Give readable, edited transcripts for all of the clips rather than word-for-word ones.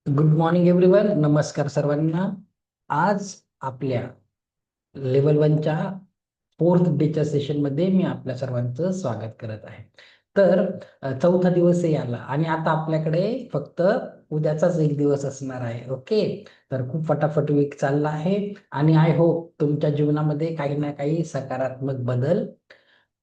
Good morning everyone. नमस्कार सर्वांना. आज आपल्या लेवल वनच्या फोर्थ डेच्या सेशनमध्ये मी आपल्या सर्वांचं स्वागत करत आहे. तर चौथा दिवस आहे याला आणि आता आपल्याकडे फक्त उद्याचाच एक दिवस असणार आहे. ओके, तर खूप फटाफट वीक चालला आहे आणि आय होप तुमच्या जीवनामध्ये काही ना काही सकारात्मक बदल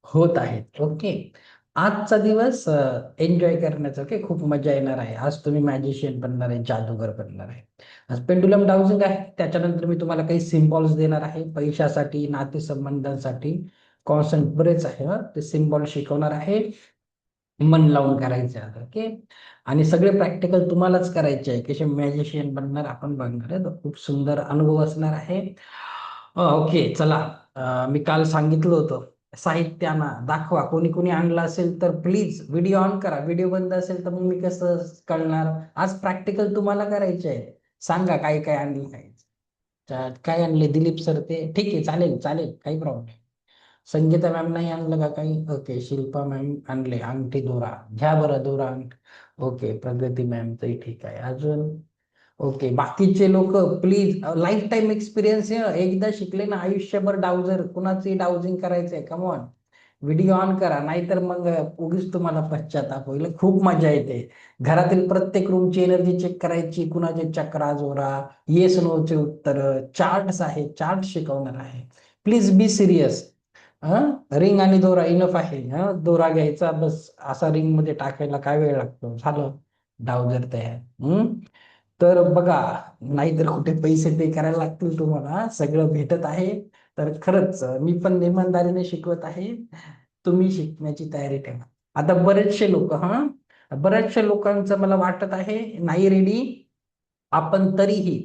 होत आहेत. ओके, आजचा दिवस एन्जॉय करण्याचा. ओके, खूप मजा येणार आहे. आज तुम्ही मॅजिशियन बनणार आहे, जादूगर बनणार आहे. आज पेंडुलम डाउजिंग आहे. त्याच्यानंतर मी तुम्हाला काही सिम्बॉल्स देणार आहे पैशासाठी, नातेसंबंधांसाठी. कॉन्सेप्ट बरेच आहे, ते सिम्बॉल शिकवणार आहे. मन लावून करायचे आहे. ओके, आणि सगळे प्रॅक्टिकल तुम्हालाच करायचे आहे. कसे मॅजिशियन बनणार आपण बनणार आहे, तर खूप सुंदर अनुभव असणार आहे. ओके चला. मी काल सांगितलं होतं साहित्य आणा, दाखवा. कोणी कोणी आणलं असेल तर प्लीज व्हिडिओ ऑन करा. व्हिडिओ बंद असेल तर मग मी कसं कळणार. आज प्रॅक्टिकल तुम्हाला करायचे आहे. सांगा काय काय आणलं, काय आणले. दिलीप सर ते ठीक आहे, चालेल चालेल, काही प्रॉब्लेम नाही. संगीता मॅम नाही आणलं का काही. ओके, शिल्पा मॅम आणले अंगठी दोरा. घ्या बरं दोरा अंगठी. ओके, प्रगती मॅम तरी ठीक आहे. अजून ओके, बाकीचे लोक प्लीज. लाईफ टाईम एक्सपिरियन्स आहे, एकदा शिकले ना आयुष्यभर डाउजर कुणाची डाउजिंग करायचंय. कमॉन, व्हिडिओ ऑन करा, नाहीतर मग उगीच तुम्हाला पश्चाताप होईल. खूप मजा येते. घरातील प्रत्येक रूमची एनर्जी चेक करायची, कुणाचे चक्रा जोरा, येस नो चे उत्तर, चार्ट्स आहे, चार्ट शिकवणार आहे. Please be serious. हा, रिंग आणि दोरा इनफ आहे. हा, दोरा घ्यायचा बस, असा रिंग मध्ये टाकायला काय वेळ लागतो, झालं डाउजर तयार. तर बघा, नाहीतर कुठे पैसे पे करायला लागतील तुम्हाला. सगळं भेटत आहे. तर खरंच मी पण इमानदारीने शिकवत आहे. तुम्ही शिकण्याची तयारी ठेवा. आता बऱ्याचशा लोकांचं मला वाटत आहे नाही रेडी. आपण तरीही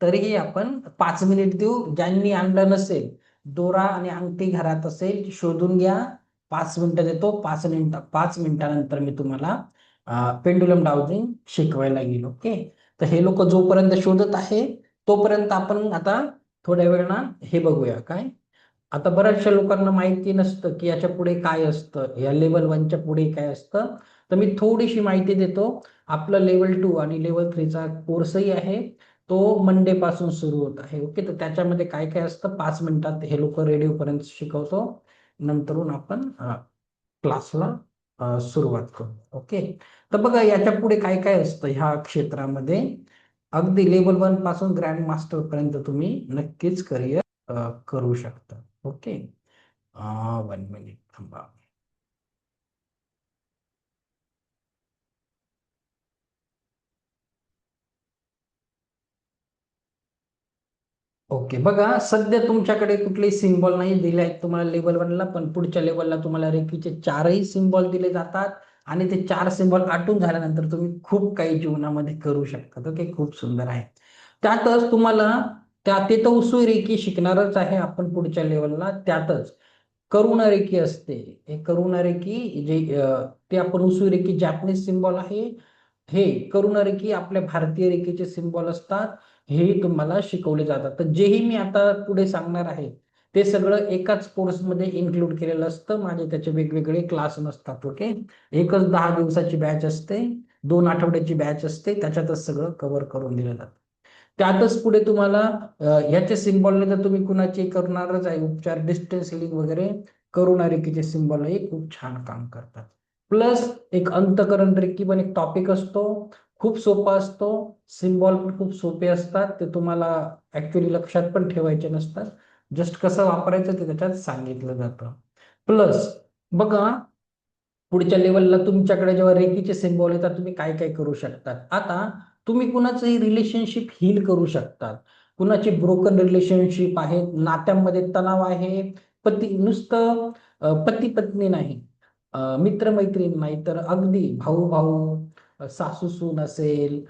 तरीही आपण 5 मिनिट देऊ. ज्यांनी आणलं नसेल, दोरा आणि अंगठी घरात असेल, शोधून घ्या. 5 मिनिटं देतो. 5 मिनिटानंतर मी तुम्हाला पेंडुलम डाउजिंग शिकवायला गेलो. ओके, तर हे लोक जोपर्यंत शोधत आहे तोपर्यंत आपण आता थोड्या वेळानं हे बघूया. काय, आता बऱ्याचशा लोकांना माहिती नसतं की याच्या पुढे काय असतं, या लेवल वनच्या पुढे काय असतं. तर मी थोडीशी माहिती देतो. आपलं लेवल 2 आणि लेवल 3चा कोर्सही आहे, तो मंडे पासून सुरू होत आहे. ओके, तर त्याच्यामध्ये काय काय असतं 5 मिनिटात हे लोक रेडिओ पर्यंत शिकवतो. नंतरून आपण क्लासला सुरुवात करू. ओके, तर बघा याच्या पुढे काय काय असतं ह्या क्षेत्रामध्ये. अगदी लेवल 1 पासून ग्रँड मास्टर पर्यंत तुम्ही नक्कीच करिअर करू शकता. ओके, 1 मिनिट थांबा. ओके, बघा सध्या तुमच्याकडे कुठलेही सिम्बॉल नाही दिले आहेत तुम्हाला लेवल 1ला, पण पुढच्या लेवलला तुम्हाला रेकीचे 4ही सिम्बॉल दिले जातात. आणि ते 4 सिम्बॉल आटून झाल्यानंतर तुम्ही खूप काही जीवनामध्ये करू शकता. ओके, खूप सुंदर आहे. त्यातच तुम्हाला, ते तर उसू रेकी शिकणारच आहे आपण पुढच्या लेवलला. त्यातच करुणा रेकी असते. हे करुणा रेकी जे ते आपण उसू रेकी जॅपनीज सिम्बॉल आहे. हे करुणा रेकी आपल्या भारतीय रेकीचे सिम्बॉल असतात. हेही तुम्हाला शिकवले जातात. तर जेही मी आता पुढे सांगणार आहे ते सगळं एकाच कोर्समध्ये इन्क्लूड केलेलं असतं. माझे त्याचे वेगवेगळे क्लास नसतात. ओके, एकच 10 दिवसाची बॅच असते, 2 आठवड्याची बॅच असते, त्याच्यातच सगळं कव्हर करून दिलं जातं. त्यातच पुढे तुम्हाला ह्याचे सिम्बॉलने जर तुम्ही कुणाचे करणारच आहे उपचार, डिस्टन्स हिलिंग वगैरे, करुणा रेकीचे सिम्बॉलही खूप छान काम करतात. प्लस एक अंतकरण रेकी पण एक टॉपिक असतो, खूप सोपा असतो. सिम्बॉल पण खूप सोपे असतात, ते तुम्हाला ऍक्च्युली लक्षात पण ठेवायचे नसतात. जस्ट कसं वापरायचं ते त्याच्यात सांगितलं जातं. प्लस बघा, पुढच्या लेवलला तुमच्याकडे जेव्हा रेकीचे सिम्बॉल येतात तुम्ही काय काय करू शकतात. आता तुम्ही कुणाचंही रिलेशनशिप हील करू शकतात. कुणाची ब्रोकन रिलेशनशिप आहे, नात्यामध्ये तणाव आहे, नुसतं पती पत्नी नाही, मित्रमैत्रीण नाही, तर अगदी भाऊ भाऊ, सासू सून असेल,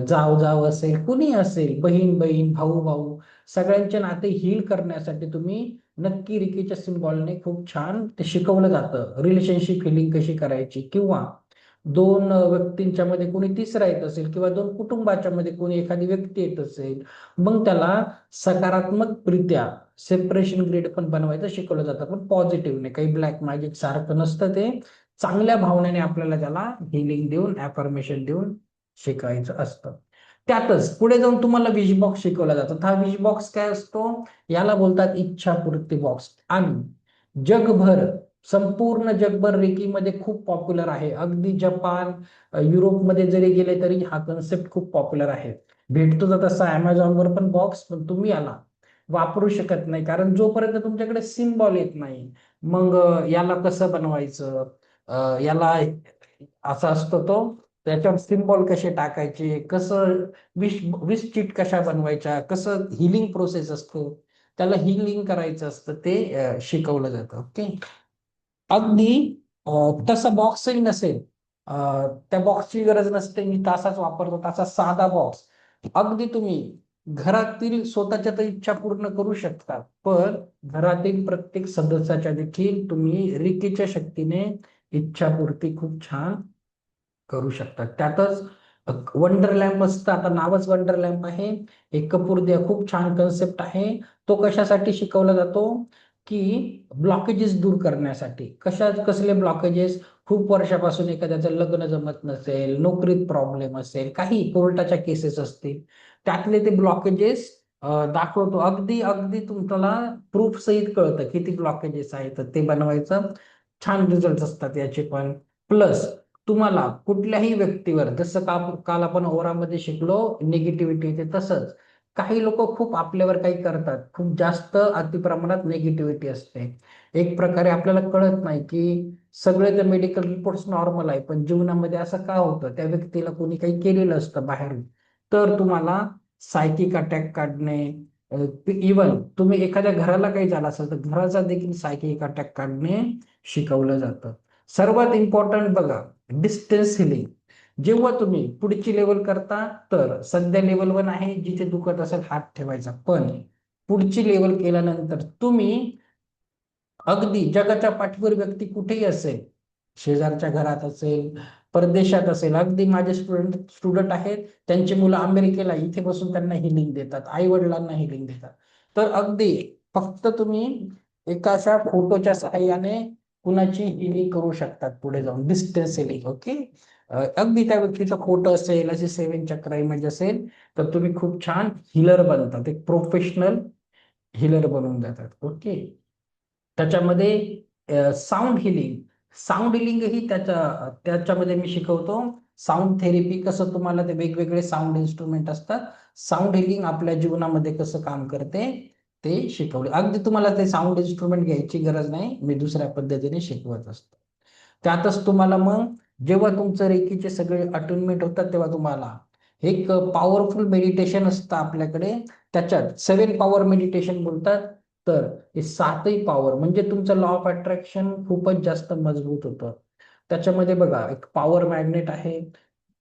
जाव जाव असेल, कुणी असेल, बहीण बहीण, भाऊ भाऊ, सगळ्यांचे नाते हील करण्यासाठी तुम्ही नक्की रिकीच्या सिम्बॉलने खूप छान ते शिकवलं जातं. रिलेशनशिप हिलिंग कशी करायची, किंवा दोन व्यक्तींच्या मध्ये कोणी तिसरा येत असेल, किंवा दोन कुटुंबाच्या मध्ये कोणी एखादी व्यक्ती येत असेल, मग त्याला सकारात्मकरित्या सेपरेशन ग्रेड पण बनवायचं शिकवलं जातं, पण पॉझिटिव्हने. काही ब्लॅक मॅजिक सारखं नसतं ते. चांगल्या भावनेने आपल्याला त्याला हिलिंग देऊन, ऍफर्मेशन देऊन शिकायचं असतं. त्यातच पुढे जाऊन तुम्हाला विश बॉक्स शिकवला जातो. हा विश बॉक्स काय असतो? याला बोलतात इच्छापूर्ती बॉक्स. आणि जगभर, संपूर्ण जगभर रेकीमध्ये खूप पॉप्युलर आहे. अगदी जपान, युरोपमध्ये जरी गेले तरी हा कन्सेप्ट खूप पॉप्युलर आहे. भेटतो तर तसा अमेझॉनवर पण बॉक्स, पण तुम्ही याला वापरू शकत नाही कारण जोपर्यंत तुमच्याकडे सिम्बॉल येत नाही. मग याला कसं बनवायचं, याला असा असतो तो, त्याच्यावर सिम्बॉल कसे टाकायचे, कसं विश विश चिट कशा बनवायच्या, कसं हिलिंग प्रोसेस असतो, त्याला हिलिंग करायचं असतं, ते शिकवलं जातं. ओके. अगदी तसं बॉक्सही नसेल, त्या बॉक्सची गरज नसते, मी तासाच वापरतो, तासा साधा बॉक्स. अगदी तुम्ही घरातील स्वतःच्या तर इच्छा पूर्ण करू शकता, पण घरातील प्रत्येक सदस्याच्या देखील तुम्ही रिकीच्या शक्तीने इच्छापूर्ती खूप छान करू शकतात. त्यातच वंडर लॅम्प असतं, आता नावच वंडर लॅम्प आहे. एक कपूर खूप छान कन्सेप्ट आहे. तो कशासाठी शिकवला जातो? की ब्लॉकेजेस दूर करण्यासाठी. कसले ब्लॉकेजेस? खूप वर्षापासून एखाद्याचं लग्न जमत नसेल, नोकरीत प्रॉब्लेम असेल, काही कोर्टाच्या केसेस असतील, त्यातले ते ब्लॉकेजेस दाखवतो. अगदी अगदी तुम्हाला प्रूफ सहित कळतं किती ब्लॉकेजेस आहेत, तर ते बनवायचं. छान रिझल्ट असतात याचे पण. प्लस तुम्हाला कुठल्याही व्यक्तीवर, जसं काल आपण ओरामध्ये शिकलो निगेटिव्हिटी, तसंच काही लोक खूप आपल्यावर काही करतात, खूप जास्त अतिप्रमाणात निगेटिव्हिटी असते. एक प्रकारे आपल्याला कळत नाही की सगळे तर मेडिकल रिपोर्ट्स नॉर्मल आहे, पण जीवनामध्ये असं का होतं, त्या व्यक्तीला कोणी काही केलेलं असतं बाहेरून. तर तुम्हाला सायकिक अटॅक काढणे, इवन तुम्ही एखाद्या घराला काही झालं असेल तर घराचा देखील सायकिक अटॅक काढणे शिकवलं जातं. सर्वात इम्पॉर्टंट बघा, डिस्टन्स हिलिंग. जेव्हा तुम्ही पुढची लेवल करता, तर सध्या लेवल 1 आहे, जिथे दुखत असेल हात ठेवायचा, पण पुढची लेवल केल्यानंतर तुम्ही अगदी जगाच्या पाठीवर व्यक्ती कुठेही असेल, शेजारच्या घरात असेल, परदेशात असेल, अगदी माझे स्टुडंट आहेत, त्यांची मुलं अमेरिकेला, इथे बसून त्यांना हिलिंग देतात, आई वडिलांना हिलिंग देतात. तर अगदी फक्त तुम्ही एका अशा फोटोच्या सहाय्याने कुणाची हिलिंग करू शकतात पुढे जाऊन, डिस्टन्स हिलिंग. ओके. अगदी त्या व्यक्तीचा फोटो असेल, असे 7 चक्र इमेज असेल, तर तुम्ही खूप छान हिलर बनतात, एक प्रोफेशनल हिलर बनवून जातात. ओके. त्याच्यामध्ये साऊंड हिलिंग, साऊंड हिलिंग ही त्याच्यामध्ये मी शिकवतो. साऊंड थेरपी, कसं तुम्हाला ते वेगवेगळे साऊंड इन्स्ट्रुमेंट असतात, साऊंड हिलिंग आपल्या जीवनामध्ये कसं काम करते ते शिकवले. अगदी तुम्हाला ते साऊंड इन्स्ट्रुमेंट घ्यायची गरज नाही, मी दुसऱ्या पद्धतीने शिकवत असतो. त्यातच तुम्हाला मग जेव्हा तुमचं रेकीचे सगळे अटुनमेंट होतात, तेव्हा तुम्हाला एक पॉवरफुल मेडिटेशन असतं आपल्याकडे. त्याच्यात 7 पॉवर मेडिटेशन बोलतात. तर हे 7ही पॉवर म्हणजे तुमचं लॉ ऑफ अट्रॅक्शन खूपच जास्त मजबूत होतं. त्याच्यामध्ये बघा, एक पॉवर मॅग्नेट आहे,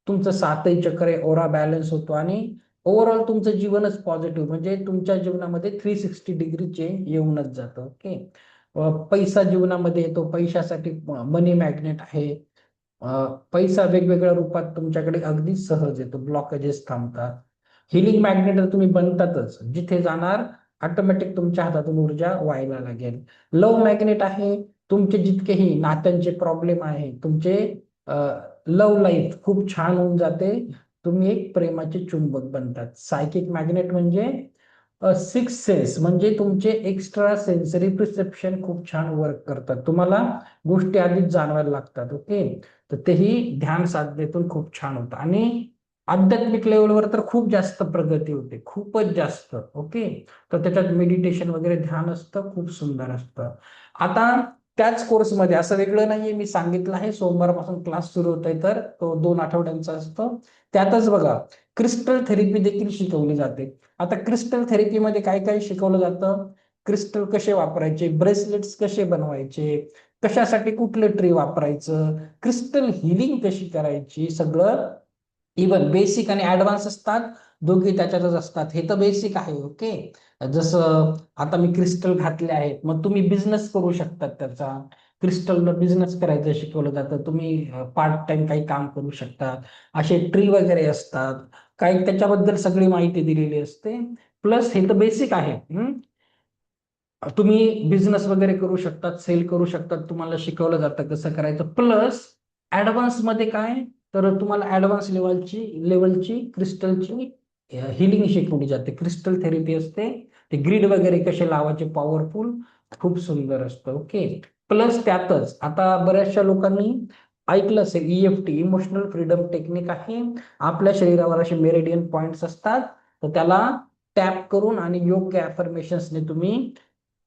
तुमचं 7ही चक्र आहे, ओरा बॅलन्स होतो, आणि ओव्हरऑल तुमचं जीवनच पॉझिटिव्ह, म्हणजे तुमच्या जीवनामध्ये 360 डिग्री चेंज येऊनच जातं. ओके. पैसा जीवनामध्ये येतो, पैशासाठी मनी मॅग्नेट आहे. पैसा वेगवेगळ्या रूपात तुमच्याकडे अगदी सहज येतो, ब्लॉकेजेस थांबतात. हिलिंग मॅग्नेट तर तुम्ही बनतातच, जिथे जाणार ऑटोमॅटिक तुमच्या हातातून ऊर्जा व्हायला लागेल. लव्ह मॅग्नेट आहे, तुमचे जितकेही नात्यांचे प्रॉब्लेम आहे, तुमचे लव्ह लाईफ खूप छान होऊन जाते, तुम्ही एक प्रेमाचे चुंबक बनतात. सायकिक मॅग्नेट म्हणजे सिक्स सेन्स, म्हणजे तुमचे एक्स्ट्रा सेन्सरी प्रिसेप्शन खूप छान वर्क करतात, तुम्हाला गोष्टी आधीच जाणवायला लागतात. ओके. तर तेही ध्यान साधनेतून खूप छान होतं, आणि आध्यात्मिक लेवलवर तर खूप जास्त प्रगती होते, खूपच जास्त. ओके. तर त्याच्यात मेडिटेशन वगैरे ध्यान असतं, खूप सुंदर असतं. आता त्याच कोर्समध्ये असं वेगळं नाहीये, मी सांगितलं आहे सोमवारपासून क्लास सुरू होत आहे, तर तो 2 आठवड्यांचा असतो. त्यातच बघा, क्रिस्टल थेरपी देखील शिकवली जाते. आता क्रिस्टल थेरपीमध्ये काय काय शिकवलं जातं? क्रिस्टल कसे वापरायचे, ब्रेसलेट्स कसे बनवायचे, कशासाठी कुठलं ट्री वापरायचं, क्रिस्टल हिलिंग कशी करायची, सगळं. इवन बेसिक आणि ऍडव्हान्स असतात, दोघे त्याच्यातच असतात. हे तर बेसिक आहे. ओके. जसं आता मी क्रिस्टल घातले आहेत, मग तुम्ही बिझनेस करू शकतात त्याचा. क्रिस्टलनं बिझनेस करायचं शिकवलं जातं, तुम्ही पार्ट टाइम काही काम करू शकता. असे ट्री वगैरे असतात, काही त्याच्याबद्दल सगळी माहिती दिलेली असते. प्लस हे तर बेसिक आहे. तुम्ही बिझनेस वगैरे करू शकतात, सेल करू शकतात, तुम्हाला शिकवलं जातं कसं करायचं. प्लस ऍडव्हान्स मध्ये काय, तर तुम्हाला ऍडव्हान्स लेवलची क्रिस्टलची हिलिंग शिकवली जाते. क्रिस्टल थेरपी असते. ते ग्रीड वगैरे कसे लावायचे पॉवरफुल, खूप सुंदर असतं. ओके. प्लस त्यातच आता बऱ्याचशा लोकांनी ऐकलं असेल, EFT इमोशनल फ्रीडम टेक्निक आहे. आपल्या शरीरावर असे मेरिडियन पॉइंट्स असतात, तर त्याला टॅप करून आणि योग्य अफर्मेशन्सने तुम्ही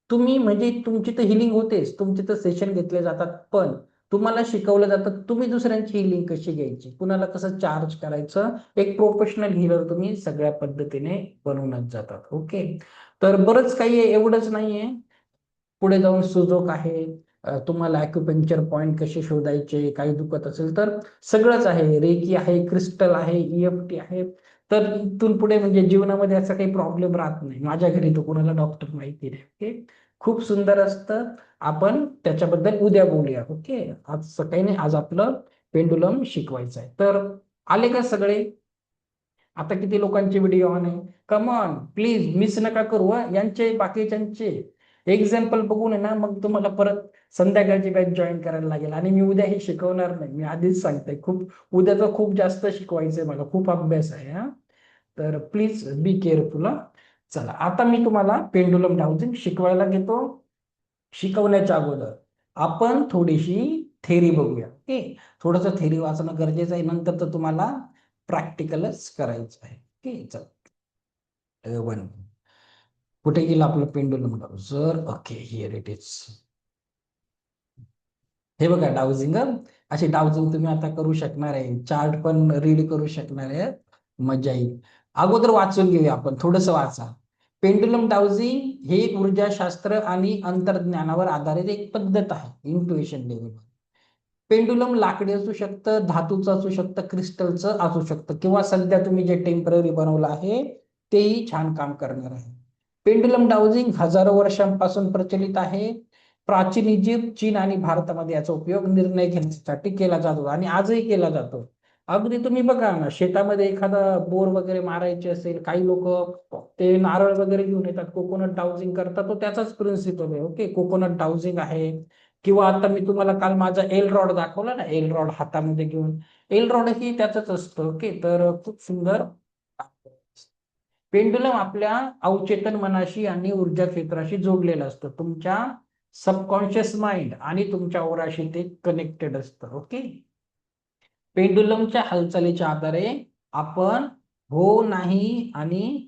तुम्ही म्हणजे तुमची तर हिलिंग होतेच, तुमचे तर सेशन घेतले जातात, पण तुम्हाला शिकवलं जातं तुम्ही दुसऱ्यांची हिलिंग कशी घ्यायची, कुणाला कसं चार्ज करायचं. एक प्रोफेशनल हिलर तुम्ही सगळ्या पद्धतीने बनवूनच जातात. ओके. तर बरंच काही आहे, एवढंच नाहीये. पुढे जाऊन सुजोक आहे. तुम्हाला अॅक्युपंक्चर पॉइंट कसे शोधायचे, काही दुखत असेल तर सगळंच आहे. रेकी आहे, क्रिस्टल आहे, EFT आहे. तर इथून पुढे म्हणजे जीवनामध्ये असा काही प्रॉब्लेम राहत नाही. माझ्या घरी तर कोणाला डॉक्टर माहिती नाही. ओके. खूप सुंदर असतं. आपण त्याच्याबद्दल उद्या बोलूया. ओके. आज काही नाही, आज आपलं पेंडुलम शिकवायचं आहे. तर आले का सगळे? आता किती लोकांचे व्हिडिओ ऑन आहे? कम ऑन प्लीज, मिस नका करू हा. यांचे बाकीच्यांचे एक्झाम्पल बघून आहे ना, मग तुम्हाला परत संध्याकाळची बॅच जॉईन करायला लागेल. आणि मी उद्या हे शिकवणार नाही, मी आधीच सांगते. उद्याचं खूप जास्त शिकवायचंय मला, खूप अभ्यास आहे हा. तर प्लीज बी केअरफुल. चला, आता मी तुम्हाला पेंडुलम डाउजिंग शिकवायला घेतो. शिकवण्याच्या अगोदर आपण थोडीशी थेरी बघूया. ओके. थोडस थेरी वाचणं गरजेचं आहे, नंतर तर तुम्हाला प्रॅक्टिकलच करायचं आहे. ओके. चला, वन कुठे गेलं आपलं pendulum dowser? Okay, here it is. हे बघा डाउजिंग. अशी डाउजिंग तुम्ही आता करू शकणार आहे, चार्ट पण रीड करू शकणार आहे. मजा येईल. अगोदर वाचून घेऊया आपण, थोडस वाचा. पेंडुलम डाउजिंग हे एक ऊर्जाशास्त्र आणि अंतर्ज्ञानावर आधारित एक पद्धत आहे, इंट्युएशन लेवल. पेंडुलम लाकडी असू शकतं, धातूचं असू शकतं, क्रिस्टलचं असू शकतं, किंवा सध्या तुम्ही जे टेम्पररी बनवलं आहे तेही छान काम करणार आहे. पेंडुलम डाउजिंग हजारो वर्षांपासून प्रचलित आहे. प्राचीन इजिप्त, चीन आणि भारतामध्ये याचा उपयोग निर्णय घेण्यासाठी केला जातो आणि आजही केला जातो. अगदी तुम्ही बघा ना, शेतामध्ये एखादा बोर वगैरे मारायचे असेल, काही लोक ते नारळ वगैरे घेऊन येतात, कोकोनट डाउजिंग करतात, तो त्याचाच प्रिन्सिपल आहे. ओके. कोकोनट डाउजिंग आहे. किंवा आता मी तुम्हाला काल माझा एल रॉड दाखवला ना, एल रॉड हातामध्ये घेऊन, एल रॉड ही त्याच असतं. ओके. तर खूप सुंदर. पेंडुलम आपल्या अवचेतन मनाशी आणि ऊर्जा क्षेत्राशी जोडलेलं असतं. तुमच्या सबकॉन्शियस माइंड आणि तुमच्या ओराशी ते कनेक्टेड असतं. ओके. पेंडुलमच्या हालचालीच्या आधारे आपण हो, नाही आणि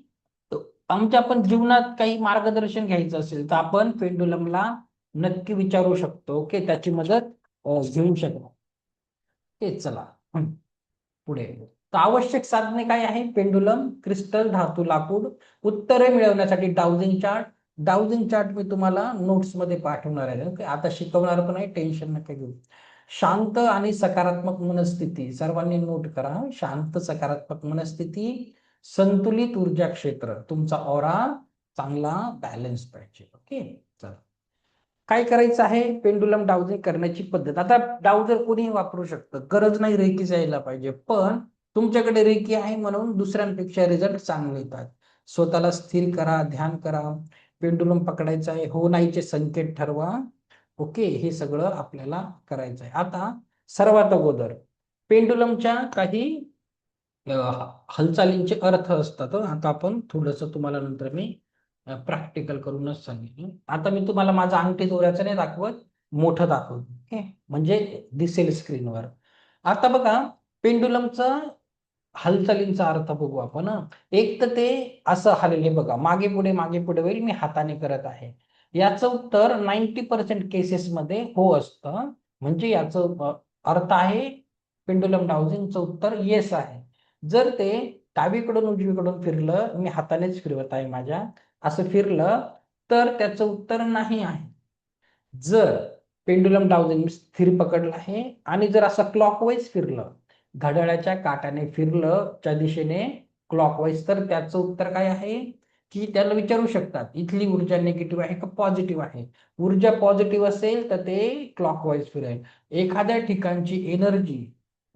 आमच्या पण जीवनात काही मार्गदर्शन घ्यायचं असेल तर आपण पेंडुलमला नक्की विचारू शकतो. ओके. त्याची मदत घेऊ शकतो. ओके. चला, पुढे. तर आवश्यक साधने काय आहे? पेंडुलम, क्रिस्टल, धातू, लाकूड. उत्तरे मिळवण्यासाठी डाउजिंग चार्ट. डाउजिंग चार्ट मी तुम्हाला नोट्स मध्ये पाठवणार आहे. ओके. आता शिकवणार पण आहे, टेन्शन नका घेऊ. शांत आणि सकारात्मक मनस्थिती, सर्वांनी नोट करा. शांत सकारात्मक मनस्थिती, संतुलित ऊर्जा क्षेत्र, तुमचा ऑरा चांगला बॅलन्स पाहिजे. ओके. चला, काय करायचं आहे? पेंडुलम डाउजिंग करण्याची पद्धत. आता डाउजर कोणीही वापरू शकतं, गरज नाही रेकी यायला पाहिजे, पण तुमच्याकडे रेकी आहे म्हणून दुसऱ्यांपेक्षा रिझल्ट चांगले येतात. स्वतःला स्थिर करा, ध्यान करा. पेंडुलम पकडायचा आहे, हो नाहीचे संकेत ठरवा. ओके. हे सगळं आपल्याला करायचं आहे. आता सर्वात अगोदर पेंडुलमच्या काही हालचालींचे अर्थ असतात. आता आपण थोडस तुम्हाला नंतर मी प्रॅक्टिकल करूनच सांगेन. आता मी तुम्हाला माझा अंगठी दोऱ्याचं नाही दाखवत, मोठं दाखवत. ओके. म्हणजे दिसेल स्क्रीनवर. आता बघा, पेंडुलमचा हालचालींचा अर्थ बघू आपण. एक तर ते असं हलले बघा, मागे पुढे होईल, मी हाताने करत आहे. याचं उत्तर 90% केसेस मध्ये हो असतं. म्हणजे याचं अर्थ आहे, पेंडुलम डाउजिंगचं उत्तर येस आहे. जर ते डावीकडून उजवीकडून फिरलं, मी हातानेच फिरवत आहे माझ्या, असं फिरलं तर त्याचं उत्तर नाही आहे. जर पेंडुलम डाउजिंग स्थिर पकडलं आहे आणि जर असं क्लॉकवाईज फिरलं, घड्याळाच्या काट्याने फिरलं च्या दिशेने क्लॉकवाईज, तर त्याचं उत्तर काय आहे? की त्याला विचारू शकतात, इथली ऊर्जा निगेटिव्ह आहे का पॉझिटिव्ह आहे? ऊर्जा पॉझिटिव्ह असेल तर ते क्लॉकवाईज फिरेल. एखाद्या ठिकाणची एनर्जी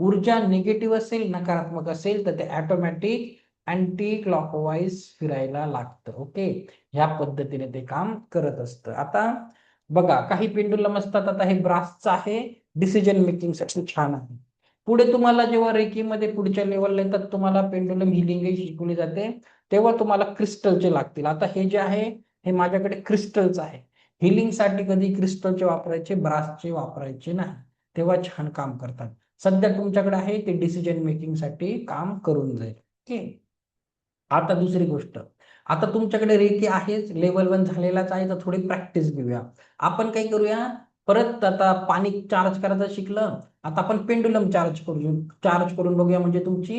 ऊर्जा निगेटिव्ह असेल, नकारात्मक असेल, तर ते ऑटोमॅटिक अँटी क्लॉकवाईज फिरायला लागतं. ओके. ह्या पद्धतीने ते काम करत असतं. आता बघा, काही पेंडुलम असतात, आता हे ब्रासचं आहे, डिसिजन मेकिंग साठी छान आहे. पुढे तुम्हाला जेव्हा रेकीमध्ये पुढच्या लेवलला येतात तुम्हाला पेंडुलम हिलिंगही शिकवली जाते, तेव्हा तुम्हाला क्रिस्टलचे लागतील. आता हे जे आहे हे माझ्याकडे क्रिस्टलचं आहे. हिलिंगसाठी कधी क्रिस्टलचे वापरायचे, ब्रासचे वापरायचे नाही, तेव्हा छान काम करतात. सध्या तुमच्याकडे आहे ते डिसिजन मेकिंग साठी काम करून जाईल. ओके. आता दुसरी गोष्ट, आता तुमच्याकडे रेकी आहेच, लेवल 1 झालेलाच आहे, तर थोडी प्रॅक्टिस घेऊया. आपण काय करूया, परत आता पाणी चार्ज करायचं शिकलं, आता आपण पेंडुलम चार्ज करून बघूया, म्हणजे तुमची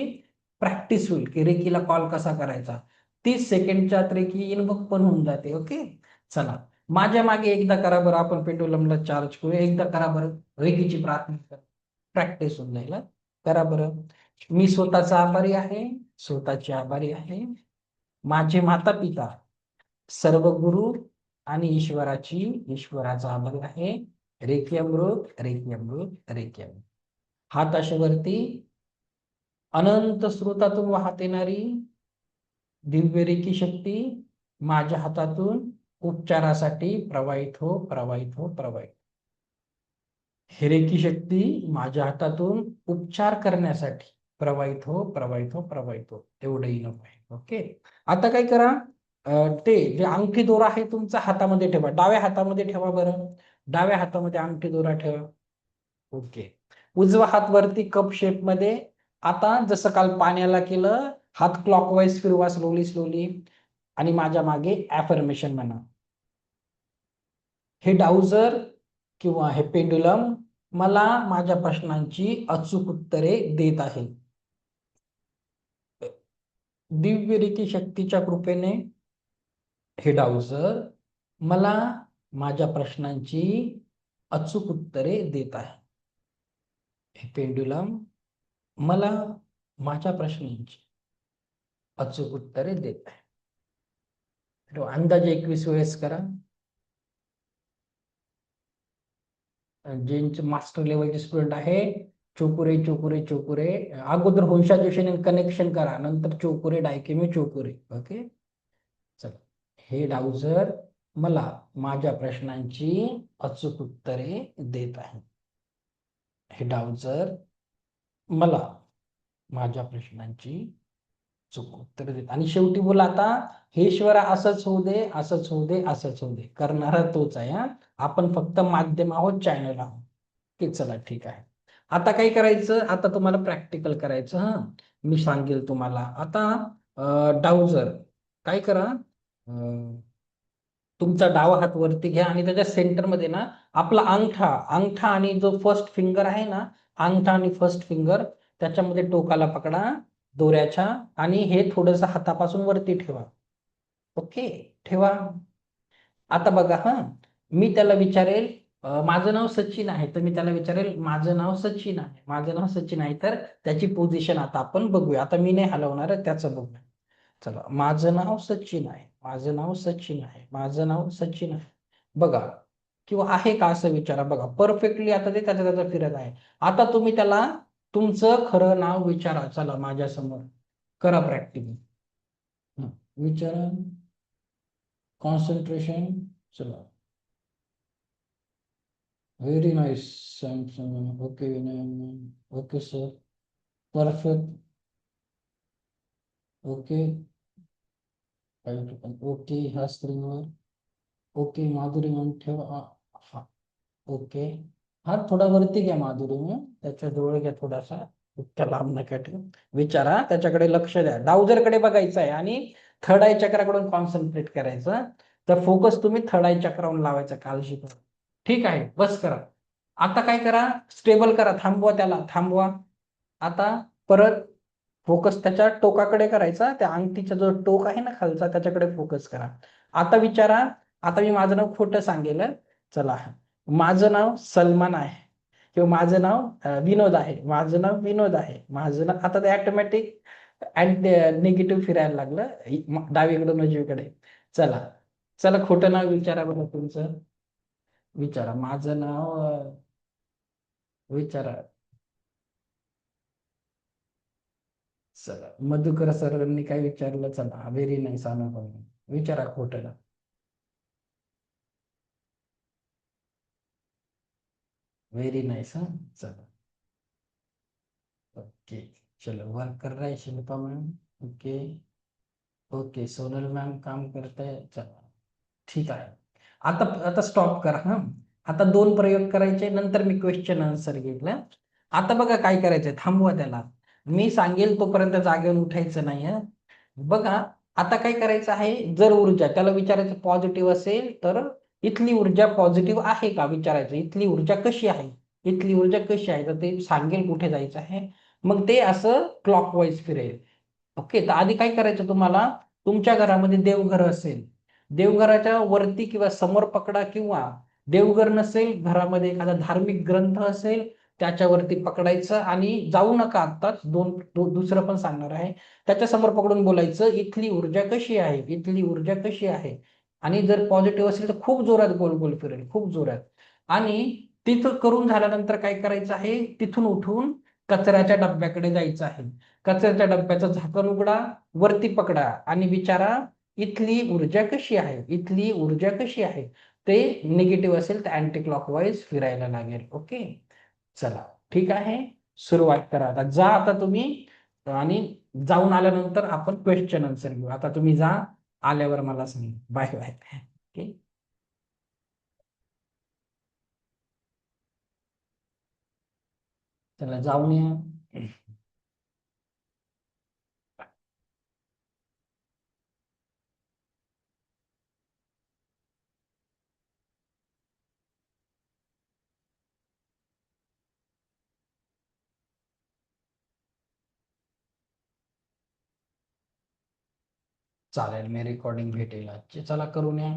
प्रॅक्टिस होईल की रेकीला कॉल कसा करायचा. 30 सेकंडच्या आत रेकी इनबुक पण होऊन जाते. ओके. चला, माझ्या मागे एकदा करा बरं, आपण पेंडुलमला चार्ज करूया. एकदा करा बरं, रेकीची प्रार्थना प्रॅक्टिस होऊन जाईल. करा बरं. मी स्वतःचा आभारी आहे, स्वतःची आभारी आहे. माझे माता पिता, सर्व गुरु आणि ईश्वराचा आभार आहे. रेखी अमृत, रेखी अमृत, रेखी अमृत. हात अशा वरती, अनंत स्रोतातून वाहत येणारी दिव्य रेखी शक्ती माझ्या हातातून उपचारासाठी प्रवाहित हो, प्रवाहित हो, प्रवाहित. हे रेखी शक्ती माझ्या हातातून उपचार करण्यासाठी प्रवाहित हो, प्रवाहित हो, प्रवाहित हो. एवढंही नको आहे. ओके. आता काय करा, ते जे अंगठी दोरा आहे तुमचा हातामध्ये ठेवा, डाव्या हातामध्ये ठेवा बरं. डाव्या हातामध्ये अंगठी दोरा ठेवा. ओके. उजवा हात वरती कप शेप मध्ये. आता जसं काल पाण्याला केलं, हात क्लॉकवाईज फिरवा स्लोली स्लोली, आणि माझ्या मागे ऍफर्मेशन म्हणा. हे डाउजर किंवा हे पेंडुलम मला माझ्या प्रश्नांची अचूक उत्तरे देत आहे. दिव्य रीती शक्तीच्या कृपेने हे डाउजर मला माझ्या प्रश्नांची अचूक उत्तरे देत आहे. हे पेंडुलम मला माझ्या प्रश्नांची अचूक उत्तरे देत आहे. अंदाजे 21 वेळेस करा. ज्यांचे मास्टर लेवलचे स्टुडंट आहे, चोकुरे चोकुरे चोकुरे, अगोदर होंशा जोशीने कनेक्शन करा, नंतर चोकुरे डायकेमे चोकुरे. ओके. चला, हे डाउजर मला माझ्या प्रश्नांची अचूक उत्तरे देत आहे. हे डाउजर मला माझ्या प्रश्नांची अचूक उत्तरे देत. आणि शेवटी बोला आता, हे ईश्वर असंच होऊ दे, असंच होऊ दे, असंच होऊ दे. करणारा तोच आहे. हा, आपण फक्त माध्यम आहोत, चॅनल आहोत. की चला ठीक आहे. आता काय करायचं, आता तुम्हाला प्रॅक्टिकल करायचं. हा, मी सांगेल तुम्हाला. आता डाउजर काय करा, तुमचा डावा हात वरती घ्या आणि त्याच्या सेंटरमध्ये ना आपला अंगठा अंगठा आणि जो फर्स्ट फिंगर आहे ना, अंगठा आणि फर्स्ट फिंगर त्याच्यामध्ये टोकाला पकडा दोऱ्याच्या, आणि हे थोडंसं हातापासून वरती ठेवा. ओके. ठेवा. आता बघा, हा, मी त्याला विचारेल माझं नाव सचिन आहे, तर मी त्याला विचारेल माझं नाव सचिन आहे, माझं नाव सचिन आहे, तर त्याची पोझिशन आता आपण बघूया. आता मी नाही हलवणार, त्याचं बघूया. चला, माझं नाव सचिन आहे, माझं नाव सचिन आहे, माझं नाव सचिन आहे. बघा, किंवा आहे का असं विचारा. बघा, परफेक्टली आता ते त्याचं त्याचं फिरत आहे. आता तुम्ही त्याला तुमचं खरं नाव विचारा. चला माझ्या समोर करा प्रॅक्टिस. विचारा. कॉन्सन्ट्रेशन. चला. Very nice. Samsung. Okay. Okay sir. Perfect. Okay. Okay. ह्या स्क्रीनवर. ओके. माधुरी म्हणून ठेवा. हा. ओके. हा, थोडा वरती घ्या माधुरी म्हणून, त्याच्या जवळ घ्या थोडासा. इतक्या लांब नका ठेवू. विचारा, त्याच्याकडे लक्ष द्या, डाउजरकडे बघायचं आहे आणि थर्ड आय चक्राकडून कॉन्सन्ट्रेट करायचं. तर फोकस तुम्ही थर्ड आय चक्रावरून लावायचा काल शिकवून. ठीक आहे, बस करा. आता काय करा, स्टेबल करा, थांबवा त्याला, थांबवा. आता परत फोकस त्याच्या टोकाकडे करायचा, त्या अंगठीचा जो टोक आहे ना खालचा, त्याच्याकडे फोकस करा. आता विचारा. आता मी माझं नाव खोटं सांगेल. चला, माझं नाव सलमान आहे, किंवा माझं नाव विनोद आहे, माझं नाव विनोद आहे, माझं नाव. आता ते ऑटोमॅटिक निगेटिव्ह फिरायला लागलं डावीकडून उजवीकडे. चला. चला, खोटं नाव विचारा बरं तुमचं. विचारा माझं नाव, विचारा. चला, मधुकर सरांनी काय विचारलं. चला, व्हेरी नाईस अनुभव. विचारा खोटं नाव. Very nice. हा. चला. ओके, चलो वर्क कर रहा है Shilpa ma'am. Okay. Okay, Sonal ma'am काम करताय, चला ठीक आहे. आता आता स्टॉप करा हा. आता दोन प्रयोग करायचे, नंतर मी क्वेश्चन आन्सर घेईल हा. आता बघा काय करायचंय, थांबवा त्याला. मी सांगेल तोपर्यंत जागेवर उठायचं नाही हा. बघा, आता काय करायचं आहे, जर ऊर्जा त्याला विचारायचं पॉझिटिव्ह असेल तर इथली ऊर्जा पॉझिटिव्ह आहे का विचारायचं, इथली ऊर्जा कशी आहे, इथली ऊर्जा कशी आहे, तर ते सांगेल कुठे जायचं आहे. मग ते असं क्लॉकवाईज फिरेल. ओके, तर आधी काय करायचं तुम्हाला, तुमच्या घरामध्ये देवघर असेल, देवघराच्या वरती किंवा समोर पकडा, किंवा देवघर नसेल, घरामध्ये एखादा धार्मिक ग्रंथ असेल त्याच्यावरती पकडायचं, आणि जाऊ नका आत्ताच, दुसरं पण सांगणार आहे. त्याच्या समोर पकडून बोलायचं, इथली ऊर्जा कशी आहे, इथली ऊर्जा कशी आहे. आणि जर पॉझिटिव्ह असेल तर खूप जोरात गोल गोल फिरेल, खूप जोरात. आणि तिथं करून झाल्यानंतर काय करायचं आहे, तिथून उठून कचऱ्याच्या डब्याकडे जायचं आहे. कचऱ्याच्या डब्याचं झाकण उघडा, वरती पकडा आणि विचारा, इथली ऊर्जा कशी आहे, इथली ऊर्जा कशी आहे. ते निगेटिव्ह असेल तर अँटी क्लॉकवाईज फिरायला लागेल. ओके, चला ठीक आहे, सुरुवात करा. आता जा आता तुम्ही, आणि जाऊन आल्यानंतर आपण क्वेश्चन आन्सर घेऊ. आता तुम्ही जा, आल्यावर मला सांग. Bye bye. ओके, चला जाऊन या. चालेल, मी रेकॉर्डिंग भेटेल आजची, चला करून या.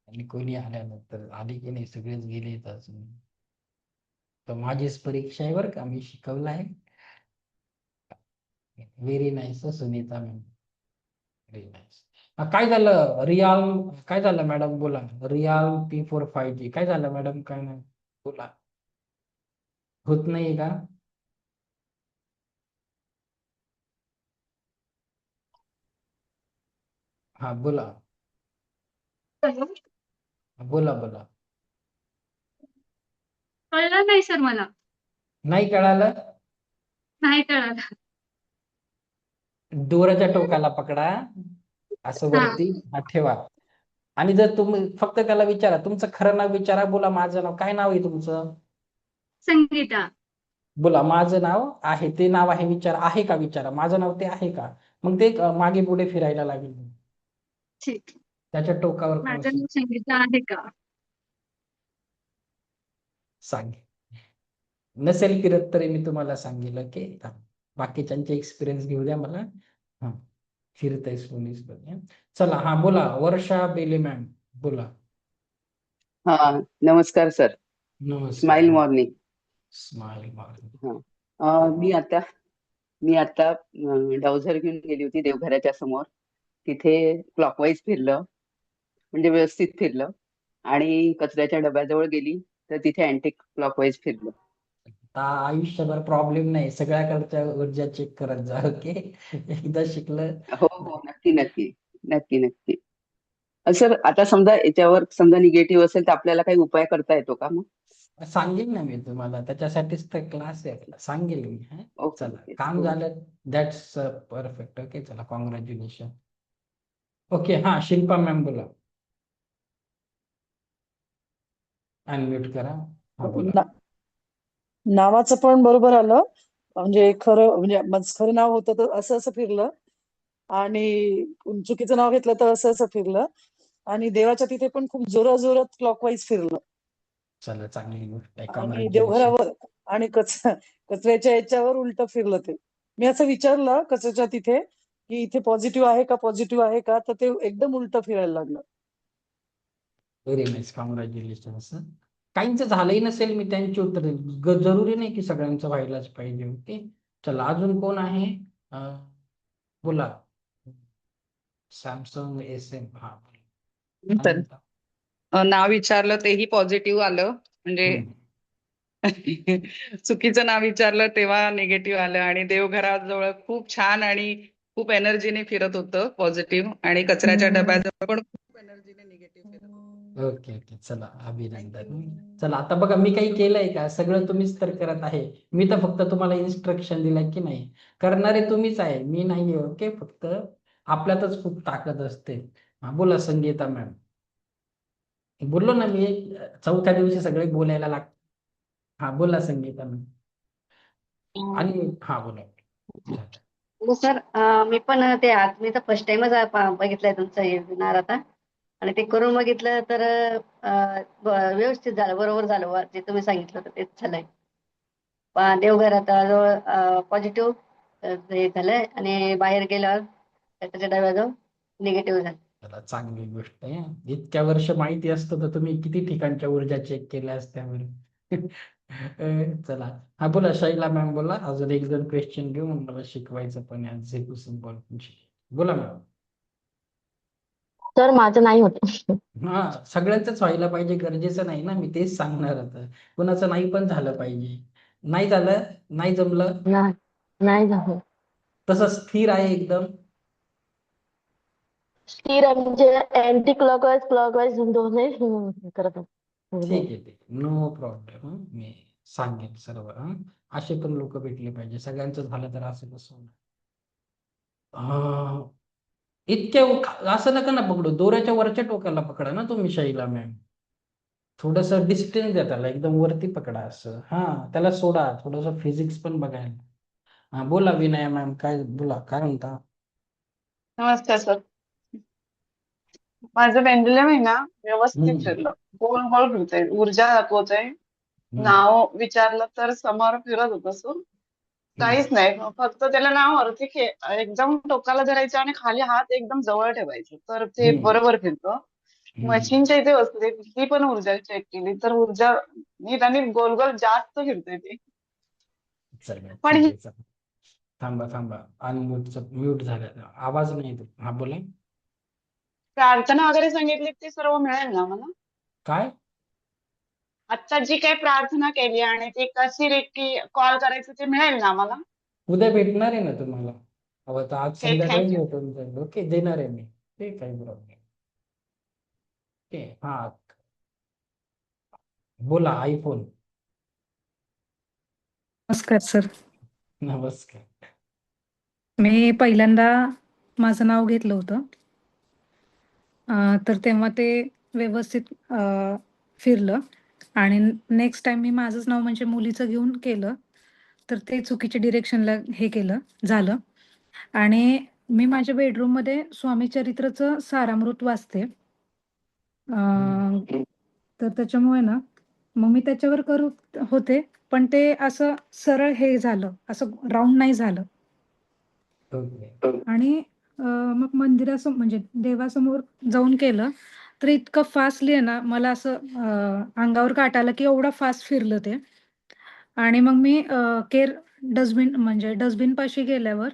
आणि कोणी आल्यानंतर, आली की नाही, सगळेच गेलेत अजून. तर माझीच परीक्षा आहे बरं का, मी शिकवलं आहे. Very nice Sunita ma'am, very nice. काय झालं रियाल, काय झालं मॅडम बोला. रियाल P45G काय झालं मॅडम, काय नाही बोला. होत नाही का? हा बोला. हॅलो. बोला बोला. कळलं नाही सर मला. नाही कळालं? नाही कळालं. दोराच्या टोकाला पकडा, असं हा. वरती हात ठेवा. आणि जर तुम्ही फक्त त्याला विचारा, तुमचं खरं नाव विचारा, बोला माझं नाव, काय नाव आहे तुमचं, संगीता. बोला माझं नाव आहे, ते नाव आहे, विचारा आहे का, विचारा माझं नाव ते आहे का. मग ते मागे पुढे फिरायला लागेल, ठीक. त्याच्या टोकावर माझं क्रॉस नाव संगीता आहे का? सांग. नसेल फिरत तरी मी तुम्हाला सांगेल की, बाकीच्यांचे एक्सपिरियन्स घेऊ द्या मला. हा, फिरतय पोलीस पण. चला हा बोला, वर्षा बेले मॅम बोला. हा, नमस्कार सर. नमस्कार. Smile morning. Smile mark. हा. मी आता डावझर घेऊन गेली होती देवघराच्या समोर. तिथे क्लॉकवाईज फिरलं, म्हणजे व्यवस्थित फिरलं. आणि कचऱ्याच्या डब्याजवळ गेली तर तिथे अँटी क्लॉकवाईज फिरलं. आयुष्यभर प्रॉब्लेम नाही, सगळ्याकडच्या ऊर्जा चेक करत जा. ओके, एकदा शिकलं. हो हो, नक्की नक्की. नक्की नक्की. सर, आता समजा याच्यावर समजा निगेटिव्ह असेल तर आपल्याला काही उपाय करता येतो का मग? सांगेल ना मी तुम्हाला, त्याच्यासाठीच तर क्लास आहे आपला, सांगेल मी हा. ओके चला ओके काम ओके. झालं, दॅट्स परफेक्ट. ओके, चला कॉंग्रॅच्युलेशन. ओके, हा शिल्पा मॅम बोला, अनम्यूट करा. हा बोला. ना- नावाचं पण बरोबर आलं. म्हणजे खरं, म्हणजे माझं खरं नाव होतं तर असं असं फिरलं, आणि चुकीचं नाव घेतलं तर असं असं फिरलं, आणि देवाच्या तिथे पण खूप जोरात क्लॉकवाईज फिरलं, चला चांगली गोष्ट आहे, आणि कॉंग्रॅच्युलेशन. देवघरावर आणि कचऱ्याच्या याच्यावर उलट फिरलं ते. मी असं विचारलं कचऱ्याच्या तिथे की इथे पॉझिटिव्ह आहे का, पॉझिटिव्ह आहे का, तर ते एकदम उलट फिरायला लागलं. Very nice, congratulation. काहींचं झालंही नसेल, मी त्यांची उत्तर देईल. जरुरी नाही की सगळ्यांचं व्हायलाच पाहिजे. ओके, चला अजून कोण आहे, बोला. सॅमसंग SM, हा बोला. काय तर म्हणता? नाव विचारलं तेही पॉझिटिव्ह आलं, म्हणजे हम्म. चुकीचं नाव विचारलं तेव्हा निगेटिव्ह आलं, आणि देवघराजवळ खूप छान आणि खूप एनर्जीने फिरत होतं पॉझिटिव्ह, आणि कचऱ्याच्या डब्याजवळ पण खूप एनर्जीने निगेटिव्ह फिरत होतं. ओके ओके, चला अभिनंदन. चला आता बघा, मी काही केलंय का? सगळं तुम्हीच तर करत आहे. मी तर फक्त तुम्हाला इन्स्ट्रक्शन दिलं की नाही. करणारे तुम्हीच आहे, मी नाहीये. ओके, फक्त आपल्यातच खूप ताकद असते. हा, बोला संगीता मॅम. बोललो ना मी, चौथ्या दिवशी सगळे बोलायला हा, बोला संगीता मॅम. आणि हा, बोला. झालं. हो सर, मी पण ते आज मी तर फर्स्ट टाइमच बघितलंय तुमचं हे webinar आता, आणि ते करून बघितलं तर व्यवस्थित झालं, बरोबर झालं. जे तुम्ही सांगितलं होतं तेच झालंय. देवघरात जवळ पॉझिटिव्ह हे झालंय, आणि बाहेर गेल्यावर त्याच्या डब्याजवळ निगेटिव्ह झालं. चला, चांगली गोष्ट आहे. इतक्या वर्ष माहिती असतं तर तुम्ही किती ठिकाणच्या ऊर्जा चेक केल्या असत्या बरं. चला, हा बोला शैला मॅम, बोला. अजून एक दोन क्वेश्चन घेऊ, मग मला शिकवायचं पण आहे. झेपू सिम्पल बोला मॅम. सर माझं नाही होत. हा, सगळ्यांचंच व्हायला पाहिजे गरजेचं नाही ना, मी तेच सांगणार होतं. कुणाचं नाही पण झालं पाहिजे. नाही झालं, नाही जमलं, नाही नाही झालं. तसं स्थिर आहे एकदम. स्थिर आहे म्हणजे अँटी क्लॉकवाईज क्लॉकवाईज दोन्ही करत आहे. ठीक आहे, ठीक आहे, नो प्रॉब्लेम. मी सांगेन सर्व. असे पण लोक भेटले पाहिजे. सगळ्यांचं झालं तर असं कसं होणार? इतक्या असं नका ना पकडू, दोऱ्याच्या वरच्या टोकाला पकडा ना तुम्ही शैला मॅम. थोडस डिस्टन्स द्या त्याला, एकदम वरती पकडा असं. हा, त्याला सोडा, थोडस फिजिक्स पण बघायला. हा, बोला विनया मॅम, काय बोला, काय म्हणता? नमस्कार सर. माझं पेंडुलम आहे ना, व्यवस्थित हम्म, फिरलं, गोल गोल फिरतंय, ऊर्जा दाखवतंय. हम्म, नाव विचारलं तर समोर फिरत होत असं, हम्म, काहीच नाही. फक्त त्याला नाव वरती एकदम टोकाला धरायचं आणि खाली हात एकदम जवळ ठेवायचं, तर ते हम्म, बरोबर फिरतं. हम्म. मशीनच्या इथे बसते, ती पण ऊर्जा चेक केली तर ऊर्जा नीट आणि गोल गोल जास्त फिरते ती. चला, पण ठीक ही आहे, चला. थांबा थांबा, म्यूट झाला, आवाज नाही येतो. हा, बोला. प्रार्थना वगैरे सांगितली ती सर्व मिळेल ना मला? काय? आता जी काही प्रार्थना केली आणि ती कशी की कॉल करायचं ते मिळेल ना मला? उद्या भेटणार आहे ना तुम्हाला. हवं तर आज ओके, संध्याकाळी थँक्यू. भेटून जाईल. ओके, देणार आहे मी. ठीक, काही प्रॉब्लेम. ओके, हा, बोला आयफोन. नमस्कार सर. नमस्कार. मी पहिल्यांदा माझं नाव घेतलं होतं, तर तेव्हा ते व्यवस्थित फिरलं, आणि नेक्स्ट टाइम मी माझंच नाव म्हणजे मुलीचं घेऊन केलं, तर ते चुकीच्या डिरेक्शनला हे केलं झालं. आणि मी माझ्या बेडरूममध्ये स्वामी चरित्रचं सारामृत वाचते, तर त्याच्यामुळे ना मग मी त्याच्यावर करत होते, पण ते असं सरळ हे झालं, असं राऊंड नाही झालं. ओके. आणि मग मंदिरासमोर म्हणजे देवासमोर जाऊन केलं, तर इतकं फास्टली आहे ना, मला असं अंगावर काटा आला की एवढा फास्ट फिरलं ते. आणि मग मी केर डस्टबिन म्हणजे डस्टबिन पाशी गेल्यावर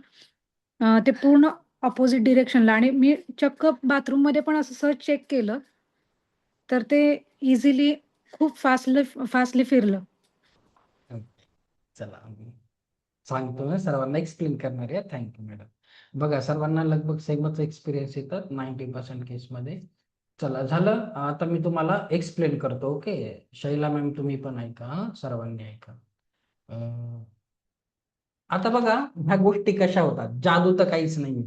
ते पूर्ण अपोजिट डिरेक्शनला, आणि मी चक्क बाथरूम मध्ये पण असं सहज चेक केलं, तर ते इझिली खूप फास्टली फिरलं. ओके, चला, मी सांगतो ना सर्वांना, एक्सप्लेन करणार आहे. Thank you madam. बघा, सर्वांना लगभग सेमच एक्सपिरियन्स येतात 90% केसमध्ये. चला, झालं. आता मी तुम्हाला एक्सप्लेन करतो. ओके, शैला मॅम तुम्ही पण ऐका. सर्वांनी ऐका. आता बघा, ह्या गोष्टी कशा होतात. जादू तर काहीच नाही.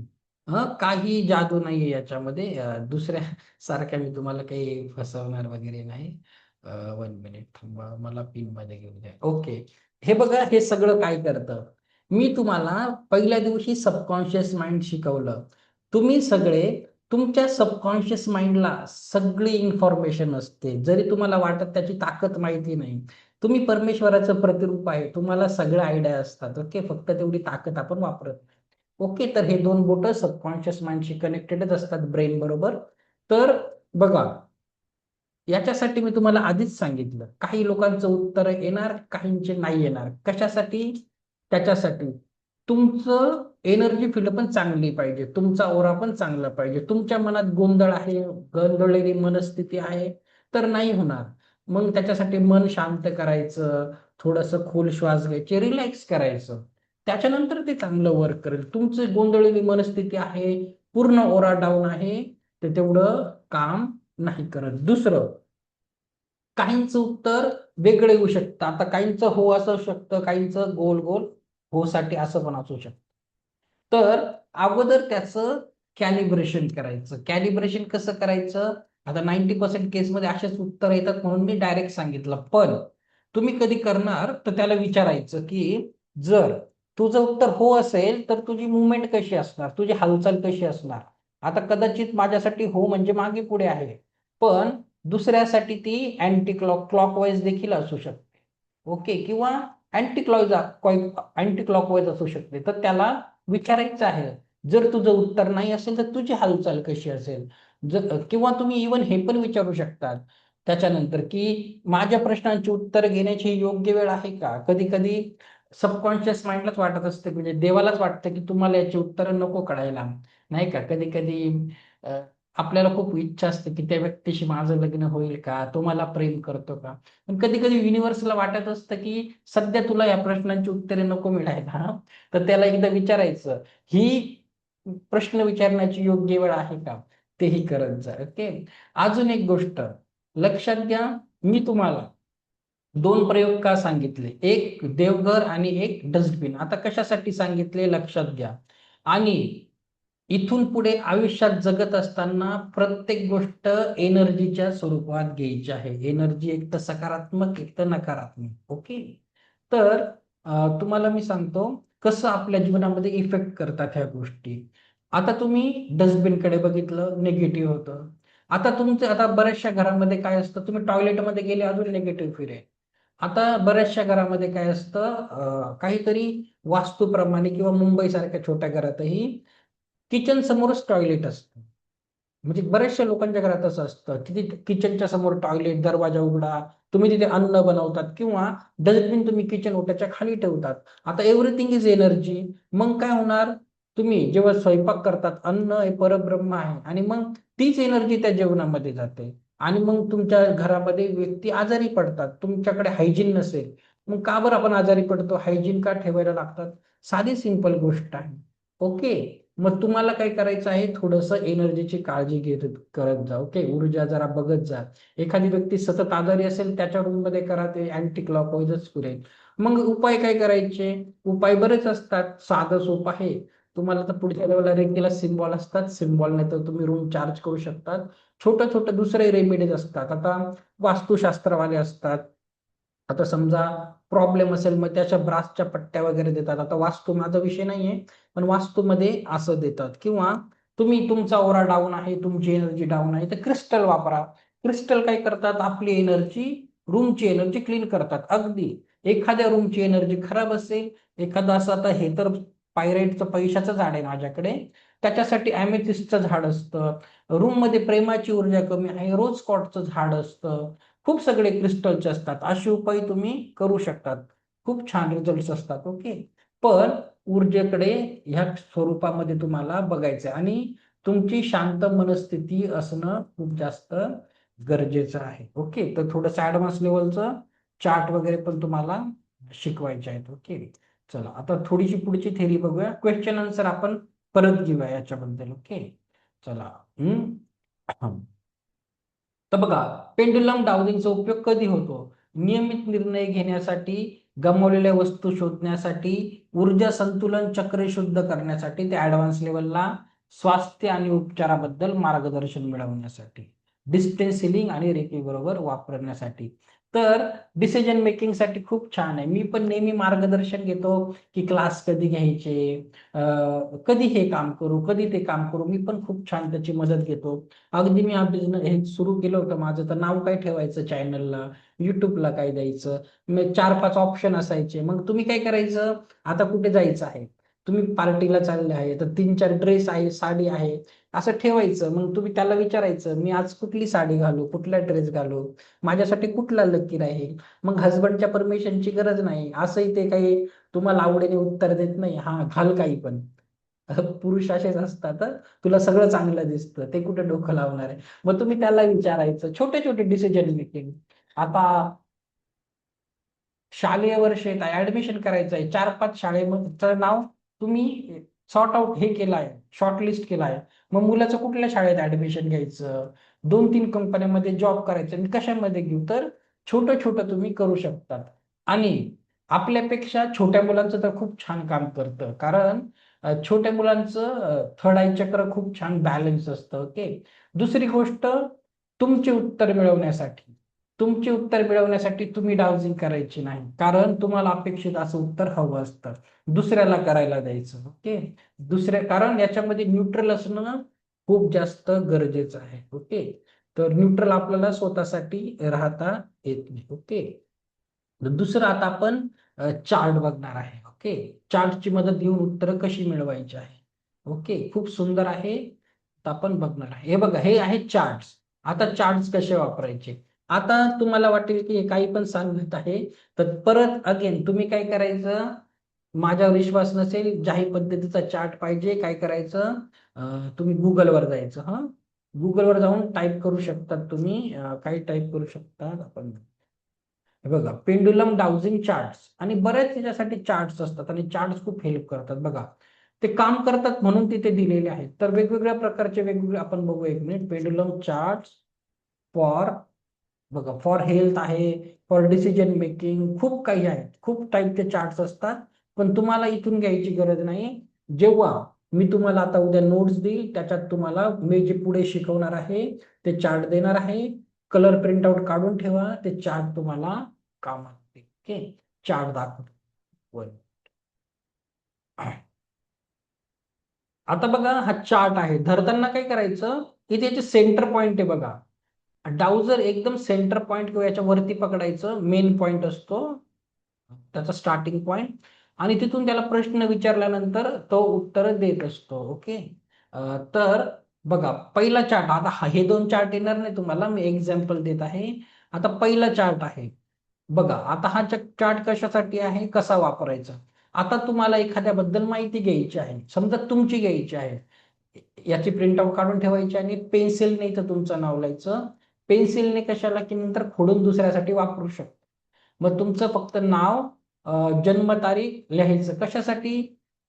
काही जादू नाहीये याच्यामध्ये. दुसऱ्या सारख्या मी तुम्हाला काही फसवणार वगैरे नाही. 1 मिनिट थांबा, मला पिन मध्ये घेऊ द्या. ओके, हे बघा, हे सगळं काय करतं. मी तुम्हाला पहिल्या दिवशी सबकॉन्शियस माइंड शिकवलं. तुम्ही सगळे, तुमच्या सबकॉन्शियस माइंडला सगळी इन्फॉर्मेशन असते. जरी तुम्हाला वाटत त्याची ताकद माहिती नाही, तुम्ही परमेश्वराचं प्रतिरूप आहे. तुम्हाला सगळ्या आयडिया असतात. ओके, फक्त तेवढी ताकद आपण वापरत नाही. ओके, तर हे दोन बोट सबकॉन्शियस माइंडशी कनेक्टेडच असतात, ब्रेन बरोबर. तर बघा, याच्यासाठी मी तुम्हाला आधीच सांगितलं, काही लोकांचं उत्तर येणार, काहींचे नाही येणार. कशासाठी? त्याच्यासाठी तुमचं एनर्जी फील्ड पण चांगली पाहिजे, तुमचा ओरा पण चांगला पाहिजे. तुमच्या मनात गोंधळ आहे, गोंधळलेली मनस्थिती आहे, तर नाही होणार. मग त्याच्यासाठी मन शांत करायचं, थोडस खोल श्वास घ्यायचे, रिलॅक्स करायचं. त्याच्यानंतर ते चांगलं वर्क करेल. तुमची गोंधळलेली मनस्थिती आहे, पूर्ण ओरा डाऊन आहे, ते तेवढं काम नाही करत. दुसरं, काहींचं उत्तर वेगळं येऊ शकतं. आता काहींचं हो असू शकतं, काहींचं गोल गोल हो साठी असं पण असू शकतं. तर अगोदर त्याचं कॅलिब्रेशन करायचं. कॅलिब्रेशन कसं करायचं? आता 90% केसमध्ये असेच उत्तर येतात म्हणून मी डायरेक्ट सांगितलं. पण तुम्ही कधी करणार तर त्याला विचारायचं की जर तुझं उत्तर हो असेल तर तुझी मुवमेंट कशी असणार, तुझी हालचाल कशी असणार. आता कदाचित माझ्यासाठी हो म्हणजे मागे पुढे आहे, पण दुसऱ्यासाठी ती अँटी क्लॉकवाईज देखील असू शकते. ओके, किंवा अँटी क्लॉकवाईज असू शकते. तर त्याला विचारायचं आहे, जर तुझं उत्तर नाही असेल तर तुझी हालचाल कशी असेल. किंवा तुम्ही इवन हे पण विचारू शकतात त्याच्यानंतर की माझ्या प्रश्नांची उत्तर घेण्याची योग्य वेळ आहे का. कधी कधी सबकॉन्शियस माइंडलाच वाटत असते, म्हणजे देवालाच वाटतं की तुम्हाला याची उत्तरं नको कळायला, नाही का. कधी कधी आपल्याला खूप इच्छा असते की त्या व्यक्तीशी माझं लग्न होईल का, तो मला प्रेम करतो का. पण कधी कधी युनिव्हर्सला वाटत असतं की सध्या तुला या प्रश्नांची उत्तरे नको मिळायला, तर त्याला एकदा विचारायचं, ही प्रश्न विचारण्याची योग्य वेळ आहे का, तेही करत जा. ओके. अजून एक गोष्ट लक्षात घ्या, मी तुम्हाला 2 प्रयोग का सांगितले, एक देवघर आणि एक डस्टबिन. आता कशासाठी सांगितले लक्षात घ्या. आणि इथून पुढे आयुष्यात जगत असताना प्रत्येक गोष्ट एनर्जीच्या स्वरूपात घ्यायची आहे. एनर्जी एक तर सकारात्मक, एक तर नकारात्मक. ओके. तर तुम्हाला मी सांगतो कसं आपल्या जीवनामध्ये इफेक्ट करतात ह्या गोष्टी. आता तुम्ही डस्टबिनकडे बघितलं, निगेटिव्ह होतं. आता बऱ्याचशा घरामध्ये काय असतं, तुम्ही टॉयलेटमध्ये गेले अजून निगेटिव्ह फील आहे. आता बऱ्याचशा घरामध्ये काय असतं, काहीतरी वास्तूप्रमाणे किंवा मुंबईसारख्या छोट्या घरातही किचन समोरच टॉयलेट असतं. म्हणजे बऱ्याचशा लोकांच्या घरात असं असतं की किचनच्या समोर टॉयलेट, दरवाजा उघडा, तुम्ही तिथे अन्न बनवतात किंवा डस्टबिन तुम्ही किचन ओट्याच्या खाली ठेवतात. आता एव्हरीथिंग इज एनर्जी. मग काय होणार, तुम्ही जेव्हा स्वयंपाक करतात, अन्न हे परब्रह्म आहे आणि मग तीच एनर्जी त्या जेवणामध्ये जाते आणि मग तुमच्या घरामध्ये व्यक्ती आजारी पडतात. तुमच्याकडे हायजीन नसेल, मग का बरं आपण आजारी पडतो, हायजीन का ठेवायला लागतात. साधी सिंपल गोष्ट आहे. ओके. मग तुम्हाला काय करायचं आहे, थोडंसं एनर्जीची काळजी करत जा. ओके. ऊर्जा जरा बघत जा. एखादी व्यक्ती सतत आजारी असेल त्याच्या रूम मध्ये करा, ते अँटी क्लॉकवाईजच पुरेल. मग उपाय काय करायचे, उपाय बरेच असतात. साधं सोपं आहे. तुम्हाला तर पुढच्या लेवलला रेग्युलर सिम्बॉल असतात, सिम्बॉल नाही तर तुम्ही रूम चार्ज करू शकतात. छोटं छोटं दुसरे रेमेडीज असतात. आता वास्तुशास्त्रवाले असतात. आता समजा प्रॉब्लेम असेल मग त्याच्या ब्रासच्या पट्ट्या वगैरे देतात. आता वास्तू माझा विषय नाहीये, पण वास्तूमध्ये असं देतात. किंवा तुम्ही तुमचा ओरा डाऊन आहे, तुमची एनर्जी डाऊन आहे, तर क्रिस्टल वापरा. क्रिस्टल काय करतात, आपली एनर्जी, रूमची एनर्जी क्लीन करतात. अगदी एखाद्या रूमची एनर्जी खराब असेल, एखादं असं, आता हे तर पायराईटचं पैशाचं झाड आहे माझ्याकडे, त्याच्यासाठी ॲमेथिस्टचं झाड असतं. रूम मध्ये प्रेमाची ऊर्जा कमी आहे, रोज कॉटचं झाड असतं. खूप सगळे क्रिस्टलचे असतात. असे उपाय तुम्ही करू शकतात. खूप छान रिझल्ट असतात. ओके. पण ऊर्जेकडे ह्या स्वरूपामध्ये तुम्हाला बघायचं आणि तुमची शांत मनस्थिती असणं खूप जास्त गरजेचं आहे. ओके. तर थोडंसं ऍडव्हान्स लेवलचं चार्ट वगैरे पण तुम्हाला शिकवायचे आहेत. ओके. चला आता थोडीशी पुढची थेरी बघूया. क्वेश्चन आन्सर आपण परत घेऊया याच्याबद्दल. ओके. चला. तर बघा, पेंडुलम डाउनिंगचा उपयोग कधी होतो, नियमित निर्णय घेण्यासाठी, गमावलेल्या वस्तू शोधण्यासाठी, ऊर्जा संतुलन चक्र शुद्ध करण्यासाठी, ते ऍडव्हान्स लेवलला स्वास्थ्य आणि उपचाराबद्दल मार्गदर्शन मिळवण्यासाठी, डिस्टन्स हिलिंग आणि रेकी बरोबर वापरण्यासाठी. तर डिसिजन मेकिंग साठी खूप छान आहे. मी पण नेहमी मार्गदर्शन घेतो की क्लास कधी घ्यायचे, कधी हे काम करू, कधी ते काम करू. मी पण खूप छान त्याची मदत घेतो. अगदी मी हा बिझनेस हे सुरू केलं होतं माझं, तर नाव काय ठेवायचं चॅनलला, युट्यूबला काय द्यायचं, मग 4-5 ऑप्शन असायचे. मग तुम्ही काय करायचं, आता कुठे जायचं आहे, तुम्ही पार्टीला चालले आहे तर 3-4 ड्रेस आहे, साडी आहे, असं ठेवायचं. मग तुम्ही त्याला विचारायचं, मी आज कुठली साडी घालू, कुठला ड्रेस घालू, माझ्यासाठी कुठला लकी राहील. मग हसबंडच्या परमिशनची गरज नाही, असंही ते काही तुम्हाला आवडीने उत्तर देत नाही, हा घाल काही पण. पुरुष असेच असतात, तुला सगळं चांगलं दिसतं, ते कुठे डोकं लावणार आहे. मग तुम्ही त्याला विचारायचं, छोटे छोटे डिसिजन मेकिंग. आता शालेय वर्ष येत आहे, ऍडमिशन करायचं आहे, 4-5 शाळेचं नाव तुम्ही सॉर्ट आउट हे केलं आहे, शॉर्टलिस्ट केलं आहे. मग मुलाचं कुठल्या शाळेत ऍडमिशन घ्यायचं, 2-3 कंपन्यांमध्ये जॉब करायचं आणि कशामध्ये घेऊ तर छोटं छोटं तुम्ही करू शकतात. आणि आपल्यापेक्षा छोट्या मुलांचं तर खूप छान काम करतं, कारण छोट्या मुलांचं थर्ड आय चक्र खूप छान बॅलन्स असतं. ओके. दुसरी गोष्ट, तुमची उत्तर मिळवण्यासाठी तुमची उत्तर मिळवण्यासाठी तुम्ही डाउजिंग करायची नाही, कारण तुम्हाला अपेक्षित असं उत्तर हवं असतं, दुसऱ्याला करायला द्यायचं. ओके. कारण याच्यामध्ये न्यूट्रल असणं खूप जास्त गरजेचं आहे. ओके. तर न्यूट्रल आपल्याला स्वतःसाठी राहता येत नाही. ओके. दुसरं आता आपण चार्ट बघणार आहे. ओके. चार्टची मदत घेऊन उत्तरं कशी मिळवायची आहे. ओके. खूप सुंदर आहे. आता आपण बघणार आहे. हे बघा, हे आहे चार्ट्स. आता चार्ट्स कसे वापरायचे. आता तुम्हाला वाटेल की हे काही पण सांगत आहे, तर परत अगेन तुम्ही काय करायचं, माझ्यावर विश्वास नसेल, ज्याही पद्धतीचा चार्ट पाहिजे, काय करायचं, तुम्ही गुगलवर जायचं. गुगलवर जाऊन टाईप करू शकतात तुम्ही, काय टाईप करू शकतात आपण. हे बघा, पेंडुलम डाउजिंग चार्ट्स, आणि बरेच त्याच्यासाठी चार्ट्स असतात आणि चार्ट्स खूप हेल्प करतात. बघा, ते काम करतात म्हणून तिथे दिलेले आहेत. तर वेगवेगळ्या प्रकारचे वेगवेगळे आपण बघू. एक मिनिट. पेंडुलम चार्ट्स फॉर, बघा, फॉर हेल्थ आहे, फॉर डिसिजन मेकिंग, खूप काही आहेत. खूप टाईपचे चार्ट्स असतात, पण तुम्हाला इथून घ्यायची गरज नाही. जेव्हा मी तुम्हाला आता उद्या नोट्स देईल, त्याच्यात तुम्हाला मी जे पुढे शिकवणार आहे ते चार्ट देणार आहे. कलर प्रिंटआउट काढून ठेवा, ते चार्ट तुम्हाला कामात येईल. ओके. चार्ट दाखवतो. आता बघा, हा चार्ट आहे. धरताना काय करायचं, इथे याचे सेंटर पॉइंट आहे बघा. डाउजर एकदम सेंटर पॉइंट किंवा याच्या वरती पकडायचं, मेन पॉइंट असतो त्याचा स्टार्टिंग पॉइंट, आणि तिथून त्याला प्रश्न विचारल्यानंतर तो उत्तर देत असतो. ओके. तर बघा, पहिला चार्ट, आता हे 2 चार्ट येणार नाही तुम्हाला, मी एक्झाम्पल देत आहे. आता पहिला चार्ट आहे बघा. आता हा चार्ट कशासाठी आहे, कसा वापरायचा. आता तुम्हाला एखाद्याबद्दल माहिती घ्यायची आहे, समजा तुमची घ्यायची आहे, याची प्रिंटआउट काढून ठेवायची आणि पेन्सिलने इथं तुमचं नाव लिहायचं. पेन्सिलने कशाला, की नंतर खोडून दुसऱ्यासाठी वापरू शकतो. मग तुमचं फक्त नाव, जन्मतारीख लिहायचं. कशासाठी,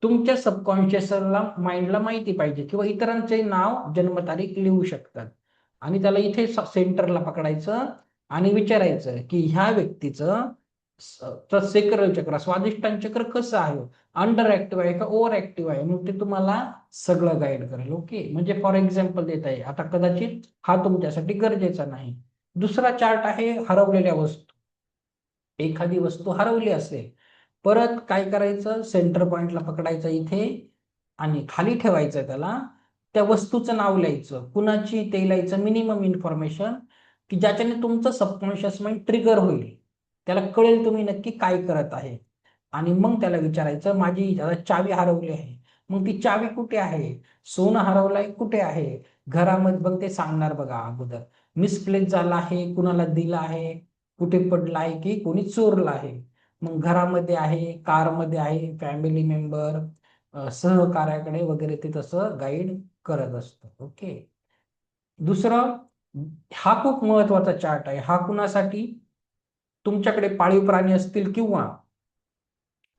तुमच्या सबकॉन्शियसला, माइंडला माहिती पाहिजे, किंवा इतरांचे नाव, जन्मतारीख लिहू शकतात. आणि त्याला इथे सेंटरला पकडायचं आणि विचारायचं की ह्या व्यक्तीचं सेक्रल चक्र, स्वादिष्टान चक्र कसं आहे, अंडर ऍक्टिव्ह आहे का ओव्हर ऍक्टिव्ह आहे. मग ते तुम्हाला सगळं गाईड करेल. ओके. म्हणजे फॉर एक्झाम्पल देत आहे. आता कदाचित हा तुमच्यासाठी गरजेचा नाही. दुसरा चार्ट आहे हरवलेल्या वस्तू. एखादी वस्तू हरवली असेल, परत काय करायचं, सेंटर पॉइंटला पकडायचं इथे आणि खाली ठेवायचं त्याला. त्या वस्तूचं नाव लिहायचं, कुणाची ते लिहायचं, मिनिमम इन्फॉर्मेशन, की ज्याच्याने तुमचं सबकॉन्शियस माइंड ट्रिगर होईल, त्याला कळेल तुम्ही नक्की काय करत आहे. आणि मग त्याला विचारायचं, माझी चावी हरवली आहे, मग ती चावी कुठे आहे, सोनं हरवलंय कुठे आहे, घरामध्ये, मग ते सांगणार बघा अगोदर. मिसप्लेस झाला आहे, कुणाला दिला आहे, कुठे पडला आहे, की कोणी चोरला आहे. मग घरामध्ये आहे, कारमध्ये आहे, फॅमिली मेंबर, सहकार्याकडे वगैरे ते तसं गाईड करत असतं. ओके. दुसरं, हा खूप महत्वाचा चार्ट आहे. हा कुणासाठी, तुमच्याकडे पाळीव प्राणी असतील किंवा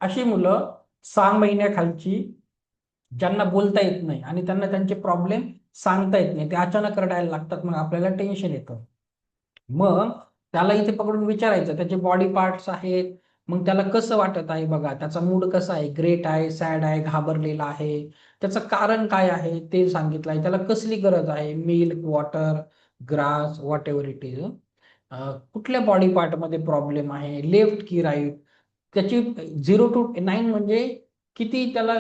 अशी मुलं 6 महिन्याखालची, ज्यांना बोलता येत नाही आणि त्यांना त्यांचे प्रॉब्लेम सांगता येत नाही, ते अचानक रडायला लागतात, मग आपल्याला टेन्शन येतं. मग त्याला इथे पकडून विचारायचं, त्याचे बॉडी पार्ट्स आहेत, मग त्याला कसं वाटत आहे बघा, त्याचा मूड कसा आहे, ग्रेट आहे, सॅड आहे, घाबरलेला आहे, त्याचं कारण काय आहे ते सांगितलं आहे, त्याला कसली गरज आहे, milk, water, grass, what ever it is, कुठल्या बॉडी पार्टमध्ये प्रॉब्लेम आहे, लेफ्ट की राईट, त्याची 0 to 9 म्हणजे किती त्याला,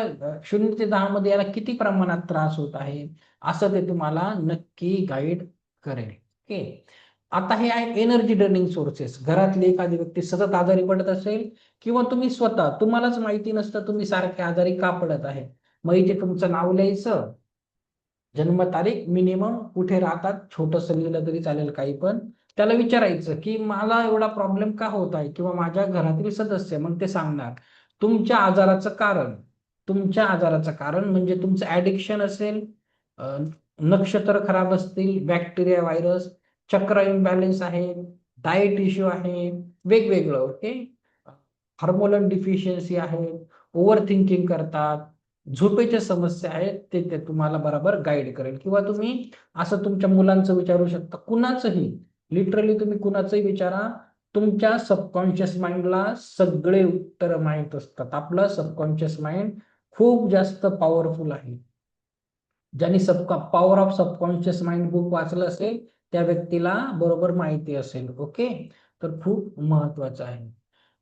0 ते 10 मध्ये याला किती प्रमाणात त्रास होत आहे, असं ते तुम्हाला नक्की गाईड करेल. ओके. आता हे आहे एनर्जी ड्रेनिंग सोर्सेस. घरातली एखादी व्यक्ती सतत आजारी पडत असेल, किंवा तुम्ही स्वतः, तुम्हालाच माहिती नसतं तुम्ही सारखे आजारी का पडत आहे, मग इथे तुमचं नाव लिहायचं, जन्मतारीख, मिनिमम, कुठे राहतात, छोटंसं लिहिलं तरी चालेल काही पण. त्याला विचारायचं की मला एवढा प्रॉब्लेम का होत आहे, किंवा माझ्या घरातील सदस्य, मग ते सांगणार तुमच्या आजाराचं कारण. तुमच्या आजाराचं कारण म्हणजे तुमचं ऍडिक्शन असेल, नक्षत्र खराब असतील, बॅक्टेरिया, व्हायरस, चक्र इम्बॅलन्स आहे, डाएट इश्यू आहे, वेगवेगळं. ओके. हार्मोनल डिफिशियन्सी आहे, ओव्हर थिंकिंग करतात, झोपेच्या समस्या आहेत ते तुम्हाला बरोबर गाईड करेल. किंवा तुम्ही असं तुमच्या मुलांचं विचारू शकता, कुणाचंही, लिटरली तुम्ही कुणाचंही विचारा, तुमच्या सबकॉन्शियस माइंडला सगळे उत्तर माहीत असतात. आपलं सबकॉन्शियस माइंड खूप जास्त पॉवरफुल आहे. ज्यांनी power of subconscious mind book वाचलं असेल त्या व्यक्तीला बरोबर माहिती असेल. ओके, तर खूप महत्वाचं आहे.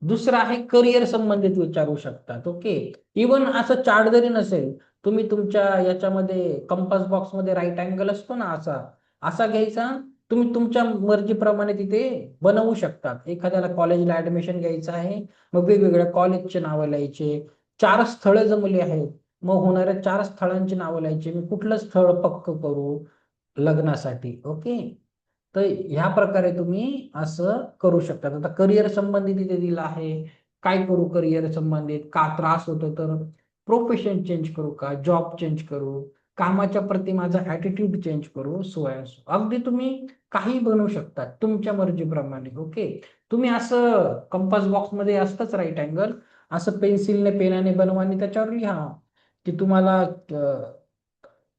दुसरं आहे करिअर संबंधित विचारू शकतात. ओके, इवन असं चार्ट जरी नसेल, तुम्ही तुमच्या याच्यामध्ये कंपास बॉक्स मध्ये राईट अँगल असतो ना, असा असा घ्यायचा, तुम्ही तुमच्या मर्जीप्रमाणे तिथे बनवू शकतात. एखाद्याला कॉलेजला ऍडमिशन घ्यायचं आहे, मग वेगवेगळ्या कॉलेजचे नावं लिहायचे. 4 स्थळं जमली आहेत, मग होणाऱ्या 4 स्थळांची नावं लिहायची. मी कुठलं स्थळ पक्क करू लग्नासाठी. ओके, तर ह्या प्रकारे तुम्ही असं करू शकता. आता करिअर संबंधित इथे दिलं आहे, काय करू करिअर संबंधित, का त्रास होतो तर प्रोफेशन चेंज करू का, जॉब चेंज करू, कामाच्या प्रती माझा ऍटिट्यूड चेंज करू, सो अगदी तुम्ही काही बनवू शकता तुमच्या मर्जीप्रमाणे. ओके, तुम्ही असं कंपास बॉक्स मध्ये असतंच राईट अँगल, असं पेन्सिलने पेनाने बनवा आणि त्याच्यावर लिहा की तुम्हाला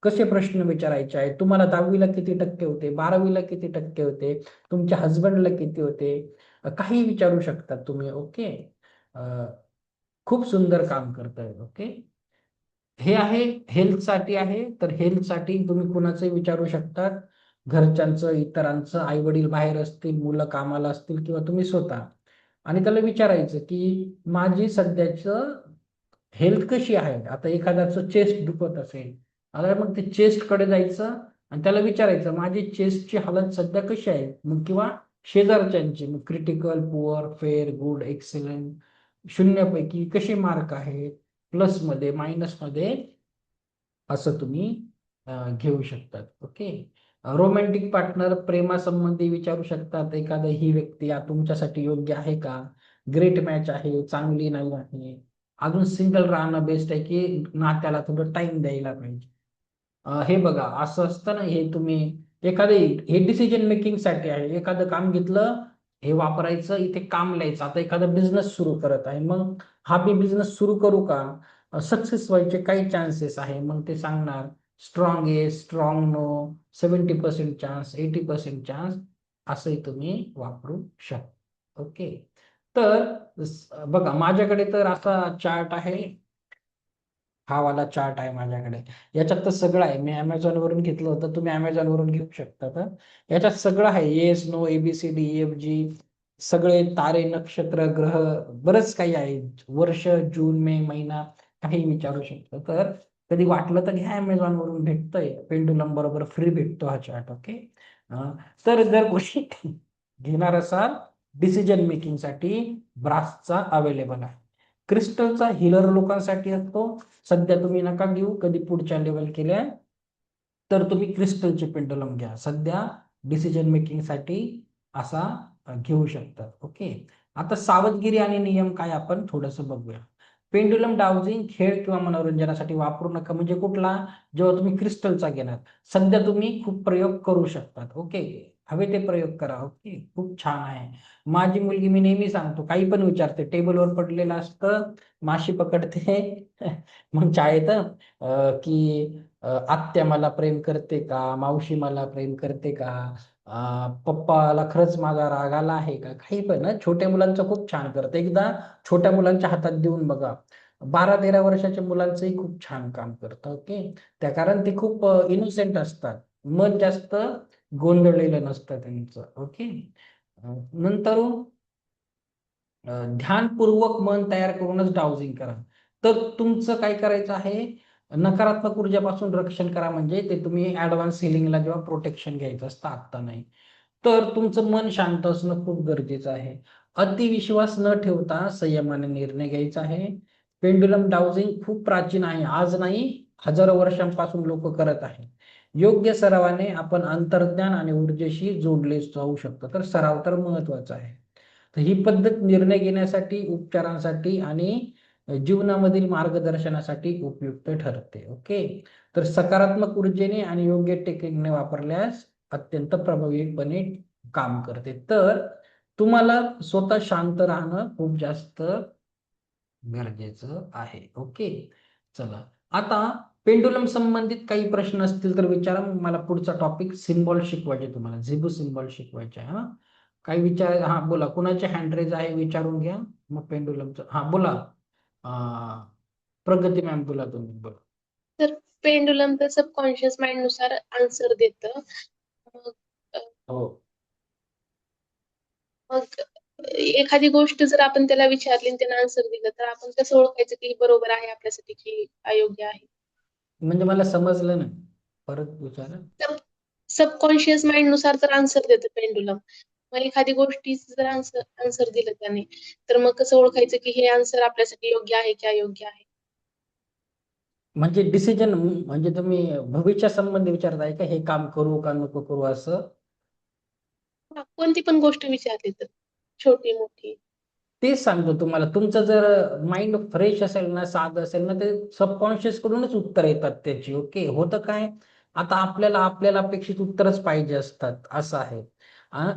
कसे प्रश्न विचारायचे आहेत, तुम्हाला 10वीला किती टक्के होते, 12वीला किती टक्के होते, तुमच्या हजबंडला किती होते, काही विचारू शकतात तुम्ही. ओके, खूप सुंदर काम करतंय. ओके, हे आहे हेल्थसाठी आहे. तर हेल्थसाठी तुम्ही कुणाचंही विचारू शकतात, घरच्यांचं, इतरांचं, आई वडील बाहेर असतील, मुलं कामाला असतील किंवा तुम्ही स्वतः, आणि त्याला विचारायचं की माझी सध्याचं हेल्थ कशी आहे. आता एखाद्याचं चेस्ट दुखत असेल, आता मग ते चेस्ट कडे जायचं आणि त्याला विचारायचं माझी चेस्टची हालत सध्या कशी आहे. मग किंवा शेजारच्यांची, मग critical, poor, fair, good, excellent, 0 पैकी कसे मार्क आहेत, प्लस मध्ये, मायनस मध्ये, असं तुम्ही घेऊ शकतात. ओके, रोमॅन्टिक पार्टनर, प्रेमासंबंधी विचारू शकतात. एखादा ही व्यक्ती तुमच्यासाठी योग्य आहे का, ग्रेट मॅच आहे, चांगली नाही आहे, अजून सिंगल राहणं बेस्ट आहे की नात्याला थोडं टाइम द्यायला पाहिजे. हे बघा असं असतं ना, हे तुम्ही एखादं, हे डिसिजन मेकिंग साठी आहे. एखादं काम घेतलं, हे वापरायचं, इथे काम लिहायचं. आता एखादा बिझनेस सुरू करत आहे, मग हा मी बिझनेस सुरू करू का, सक्सेस व्हायचे काही चान्सेस आहे, मग ते सांगणार स्ट्रॉंग आहे, स्ट्रॉंग नो, 70% चान्स, 80% चान्स, असंही तुम्ही वापरू शकता. ओके, तर बघा माझ्याकडे तर असा चार्ट आहे, हा वाला चार्ट आहे माझ्याकडे. याच्यात तर सगळं आहे, मी Amazon वरून घेतलं होतं, तुम्ही Amazon वरून घेऊ शकता. तर याच्यात सगळं आहे, येस नो, ABCD EFG, सगळे तारे, नक्षत्र, ग्रह, बरंच काही आहे, वर्ष, जून, मे, महिना, काही विचारू शकता. तर कधी वाटलं तर घ्या, Amazon वरून भेटतंय, पेंडुलम बरोबर फ्री भेटतो हा चार्ट. ओके, तर जर कोणी घेणार असाल डिसिजन मेकिंग साठी, ब्रासचा अवेलेबल आहे. क्रिस्टलचा हिलर लोकांसाठी असतो. सध्या तुम्ही नका घेऊ, कधी पुढच्या लेवल केल्या तर तुम्ही क्रिस्टलचे पेंडुलम घ्या. सध्या डिसिजन मेकिंग साठी असा घेऊ शकता. ओके, आता सावधगिरी आणि नियम काय आपण थोडस बघूया. पेंडुलम डाउजिंग खेळ किंवा मनोरंजनासाठी वापरू नका. म्हणजे कुठला, जेव्हा तुम्ही क्रिस्टलचा घेणार, सध्या तुम्ही खूप प्रयोग करू शकतात. ओके, हवे ते प्रयोग करा. ओके, खूप छान आहे. माझी मुलगी, मी नेहमी सांगतो, काही पण विचारते, टेबलवर पडलेलं असतं, माशी पकडते मग शाळेत की आत्या मला प्रेम करते का, मावशी मला प्रेम करते का, पप्पाला खरंच माझा राग आला आहे का, काही पण ना, छोट्या मुलांचं खूप छान करतं. एकदा छोट्या मुलांच्या हातात देऊन बघा, 12-13 वर्षाच्या मुलांचंही खूप छान काम करतं. ओके, त्या कारण ते खूप इनोसेंट असतात, मन जास्त गोंधळलेलं नसतं त्यांचं. ओके, नंतर ध्यानपूर्वक मन तयार करूनच डाउजिंग करा. तर तुमचं काय करायचं आहे, नकारात्मक ऊर्जापासून रक्षण करा. म्हणजे ते तुम्ही ऍडव्हान्स हिलिंगला जेव्हा प्रोटेक्शन घ्यायचं असतं, आत्ता नाही, तर तुमचं मन शांत असणं खूप गरजेचं आहे. अतिविश्वास न ठेवता संयमाने निर्णय घ्यायचा आहे. पेंडुलम डाउजिंग खूप प्राचीन आहे, आज नाही, हजारो वर्षांपासून लोक करत आहेत. योग्य सरावाने आपण अंतर्ज्ञान आणि ऊर्जेशी जोडले जाऊ शकतो. तर सराव तर महत्वाचा आहे. तर ही पद्धत निर्णय घेण्यासाठी, उपचारांसाठी आणि जीवनामधील मार्गदर्शनासाठी उपयुक्त ठरते. ओके, तर सकारात्मक ऊर्जेने आणि योग्य टेक्निकने वापरल्यास अत्यंत प्रभावीपणे काम करते. तर तुम्हाला स्वतः शांत राहणं खूप जास्त गरजेचं आहे. ओके, चला, आता पेंडुलम संबंधित काही प्रश्न असतील तर विचारा. मग मला पुढचा टॉपिक सिम्बॉल शिकवायचे तुम्हाला, झिबू सिम्बॉल शिकवायचे आहे. हा काही विचार, हा बोला, कुणाचे हँड रेज आहे विचारून घ्या. मग पेंडुलमचं, हा बोला. प्रगती मॅम बोला, तुम्ही बोला. तर पेंडुलम तर सबकॉन्शियस माइंड नुसार आन्सर देतं. मग हो, मग एखादी गोष्ट जर आपण त्याला विचारली आणि त्यानं आन्सर दिलं तर आपण कसं ओळखायचं की बरोबर आहे आपल्यासाठी की अयोग्य आहे. म्हणजे मला समजलं नाही, परत विचारा. तर सबकॉन्शियस माइंड नुसार तर आन्सर देतं पेंडुलम. मग एखादी गोष्टीचं जर आन्सर दिलं त्याने तर मग कसं ओळखायचं की हे आन्सर आपल्यासाठी योग्य आहे की अयोग्य आहे. म्हणजे डिसिजन, म्हणजे तुम्ही भविष्या संबंधी विचारताय का, हे काम करू का नको करू असं? हा, कोणती पण गोष्ट विचारली तर छोटी मोठी. तेच सांगतो तुम्हाला, तुमचं जर माइंड फ्रेश असेल ना, साधं असेल ना, ते सबकॉन्शियस कडूनच उत्तर येतात त्याची. ओके, होतं काय, आता आपल्याला अपेक्षित उत्तरच पाहिजे असतात, असं आहे.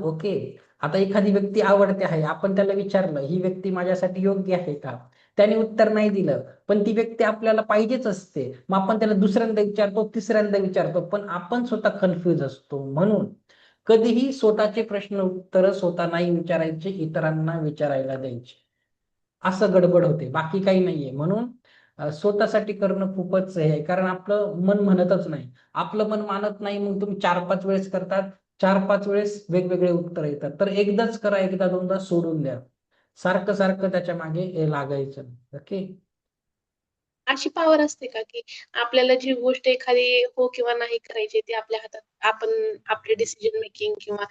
ओके, आता एखादी व्यक्ती आवडते आहे, आपण त्याला विचारलं ही व्यक्ती माझ्यासाठी योग्य आहे का, त्याने उत्तर नाही दिलं, पण ती व्यक्ती आपल्याला पाहिजेच असते. मग आपण त्याला दुसऱ्यांदा विचारतो, तिसऱ्यांदा विचारतो, पण आपण स्वतः कन्फ्युज असतो. म्हणून कधीही स्वतःचे प्रश्न उत्तर स्वतः नाही विचारायचे, इतरांना विचारायला द्यायचे. असं गडबड होते, बाकी काही नाहीये. म्हणून स्वतःसाठी करणं खूपच हे आहे, कारण आपलं मन म्हणतच नाही. आपलं मन मानत नाही, मग तुम्ही 4-5 वेळेस करतात, 4-5 वेळेस वेगवेगळे उत्तर येतात. तर एकदाच करा, एकदा दोनदा सोडून द्या. सारखं सारखं त्याच्या मागे हे लागायचं. ओके, अशी पॉवर असते का की आपल्याला जी गोष्ट एखादी हो किंवा नाही करायची ती आपल्या हातात, आपण आपले डिसिजन मेकिंग किंवा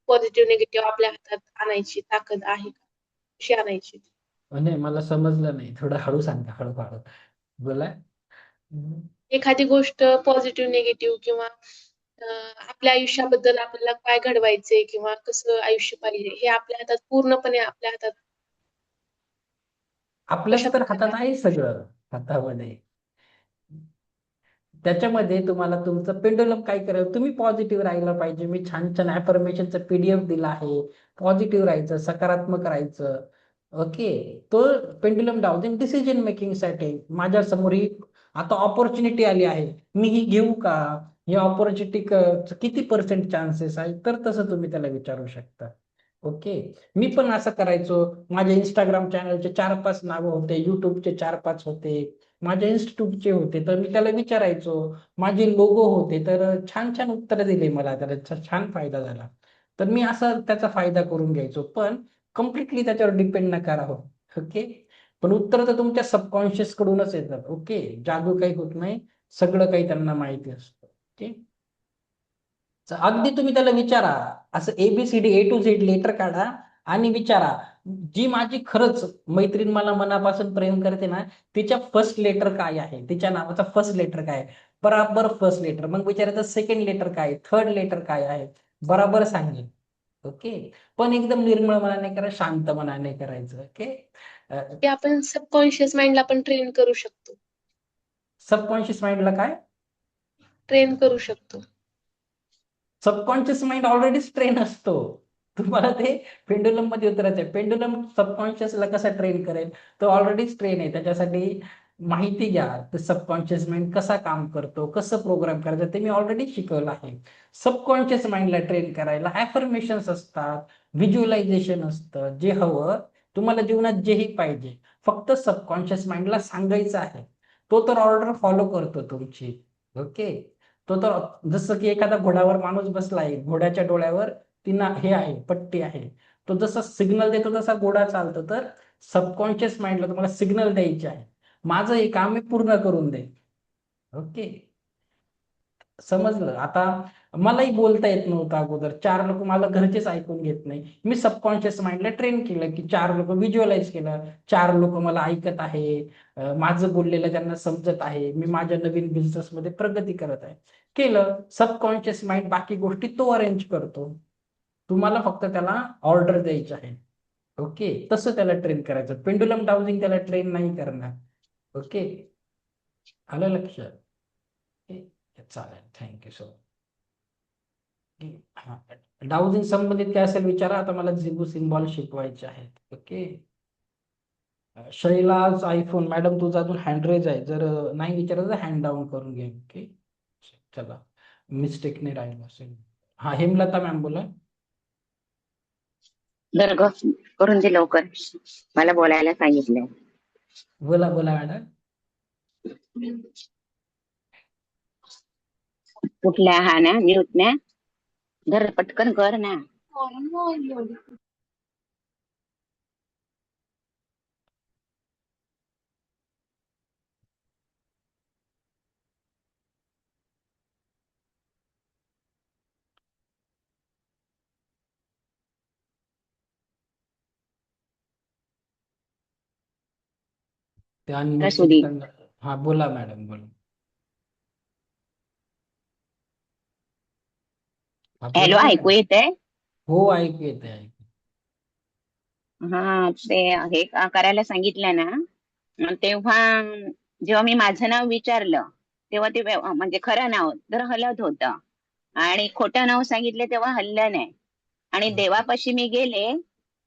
पॉझिटिव्ह निगेटिव्ह आपल्या हातात आणायची ताकद आहे का? कशी आणायची? म्हणजे मला समजलं नाही, थोडं हळू सांगा, हळू बोला. एखादी गोष्ट पॉझिटिव्ह निगेटिव्ह किंवा आपल्या आयुष्याबद्दल आपल्याला काय घडवायचंय किंवा कसं आयुष्य पाहिजे हे आपल्या हातात, पूर्णपणे आपल्या हातात कशा आपल्याच तर प्रकारे हातात आहे सगळं, हातामध्ये. त्याच्यामध्ये तुम्हाला तुमचं पेंडुलम काय करायचं, तुम्ही पॉझिटिव्ह राहिलं पाहिजे. मी छान छान अफर्मेशनचा PDF दिला आहे. पॉझिटिव्ह राहायचं, सकारात्मक राहायचं. ओके, तो पेंडुलम डाउन डिसिजन मेकिंग साठी माझ्या समोर ही आता ऑपॉर्च्युनिटी आली आहे, मी ही घेऊ का, ही ऑपॉर्च्युनिटी किती पर्सेंट चान्सेस आहे, तर तसं तुम्ही त्याला विचारू शकता. ओके, मी पण असं करायचो. माझ्या इंस्टाग्राम चॅनलचे 4-5 नावं होते, युट्यूबचे 4-5 होते, माझ्या इन्स्टिट्यूटचे होते, तर मी त्याला विचारायचो. माझे लोगो होते, तर छान छान उत्तर दिले मला, त्याचा छान फायदा झाला. तर मी असं त्याचा फायदा करून घ्यायचो, पण कम्प्लिटली त्याच्यावर डिपेंड नका राहू. ओके, पण उत्तर तर तुमच्या सबकॉन्शियस कडूनच येतात. ओके, जादू काही होत नाही, सगळं काही त्यांना माहिती असतं. ओके, अगदी तुम्ही त्याला विचारा, असं ABCD A to Z letter काढा आणि विचारा, जी माझी खरंच मैत्रीण मला मनापासून प्रेम करते ना, तिच्या फर्स्ट लेटर काय आहे, तिच्या नावाचा फर्स्ट लेटर काय आहे, बराबर फर्स्ट लेटर. मग विचारायचं सेकंड लेटर काय, थर्ड लेटर काय आहे, बराबर सांगेल. ओके, पण एकदम निर्मळ मनाने करा, शांत मनाने करायचं. ओके, ते आपण सबकॉन्शियस माइंडला पण ट्रेन करू शकतो. सबकॉन्शियस माइंडला काय, ट्रेन करू शकतो. सबकॉन्शियस माइंड ऑलरेडीच ट्रेन असतो. तुम्हाला ते पेंडुलम मध्ये उतरायचं आहे. पेंडुलम सबकॉन्शियसला कसा ट्रेन करेल, तो ऑलरेडीच ट्रेन आहे. त्याच्यासाठी माहिती घ्या, ते सबकॉन्शियस माइंड कसा काम करतो, कसं प्रोग्राम करायचं, ते मी ऑलरेडी शिकवलं आहे. सबकॉन्शियस माइंडला ट्रेन करायला ॲफर्मेशन्स असतात, व्हिज्युअलायझेशन असतं. जे हवं तुम्हाला जीवनात, जेही पाहिजे, फक्त सबकॉन्शियस माइंडला सांगायचं आहे. तो तर ऑर्डर फॉलो करतो तुमची. ओके, तो तर जसं की एखादा घोड्यावर माणूस बसला आहे, घोड्याच्या डोळ्यावर हे आहे, पट्टी आहे, तो जसा सिग्नल देतो तसा घोडा चालतो. तर सबकॉन्शियस माइंडला तुम्हाला सिग्नल द्यायचे आहे, माझं हे काम मी पूर्ण करून दे. ओके, समजलं. आता मलाही बोलता येत नव्हतं अगोदर, 4 लोक, मला घरचेच ऐकून घेत नाही. मी सबकॉन्शियस माइंडला ट्रेन केलं की 4 लोक व्हिज्युअलाइज केलं, 4 लोक मला ऐकत आहे, माझं बोललेलं त्यांना समजत आहे, मी माझ्या नवीन बिझनेस मध्ये प्रगती करत आहे. केलं सबकॉन्शियस माइंड, बाकी गोष्टी तो अरेंज करतो. तुम्हाला फक्त त्याला ऑर्डर द्यायची आहे. ओके, तसं त्याला ट्रेन करायचं. पेंडुलम डाउजिंग त्याला ट्रेन नाही करणार. ओके, आलं लक्षात? चालेल, थँक्यू सो मच. डाउजिंग संबंधित काय असेल विचारा. आता मला झिबू सिम्बॉल शिकवायचे आहेत. ओके, शैलाज आयफोन मॅडम तुझा अजून हँड रेज आहे, जर नाही विचारायचं हँड डाऊन करून घे. ओके चला, मिस्टेकने राहिलं असेल. हा हेमलता मॅम बोला. दर्ग करून दे लवकर, मला बोलायला सांगितलंय. बोला बोला मॅडम. कुठल्या हा ना म्यूट ना, धर पटकन कर ना. ते अनम्यूट सुधी करताना. हा बोला मॅडम बोला. हा हॅलो, बोला ऐकू मॅडम. येतंय? हो ऐकू येते ऐकू. हा ते हे करायला सांगितलं ना, तेव्हा जेव्हा मी माझं नाव विचारलं तेव्हा ते म्हणजे खरं नाव तर हलत होतं, आणि खोटं नाव सांगितलं तेव्हा हललं नाही. आणि देवापाशी मी गेले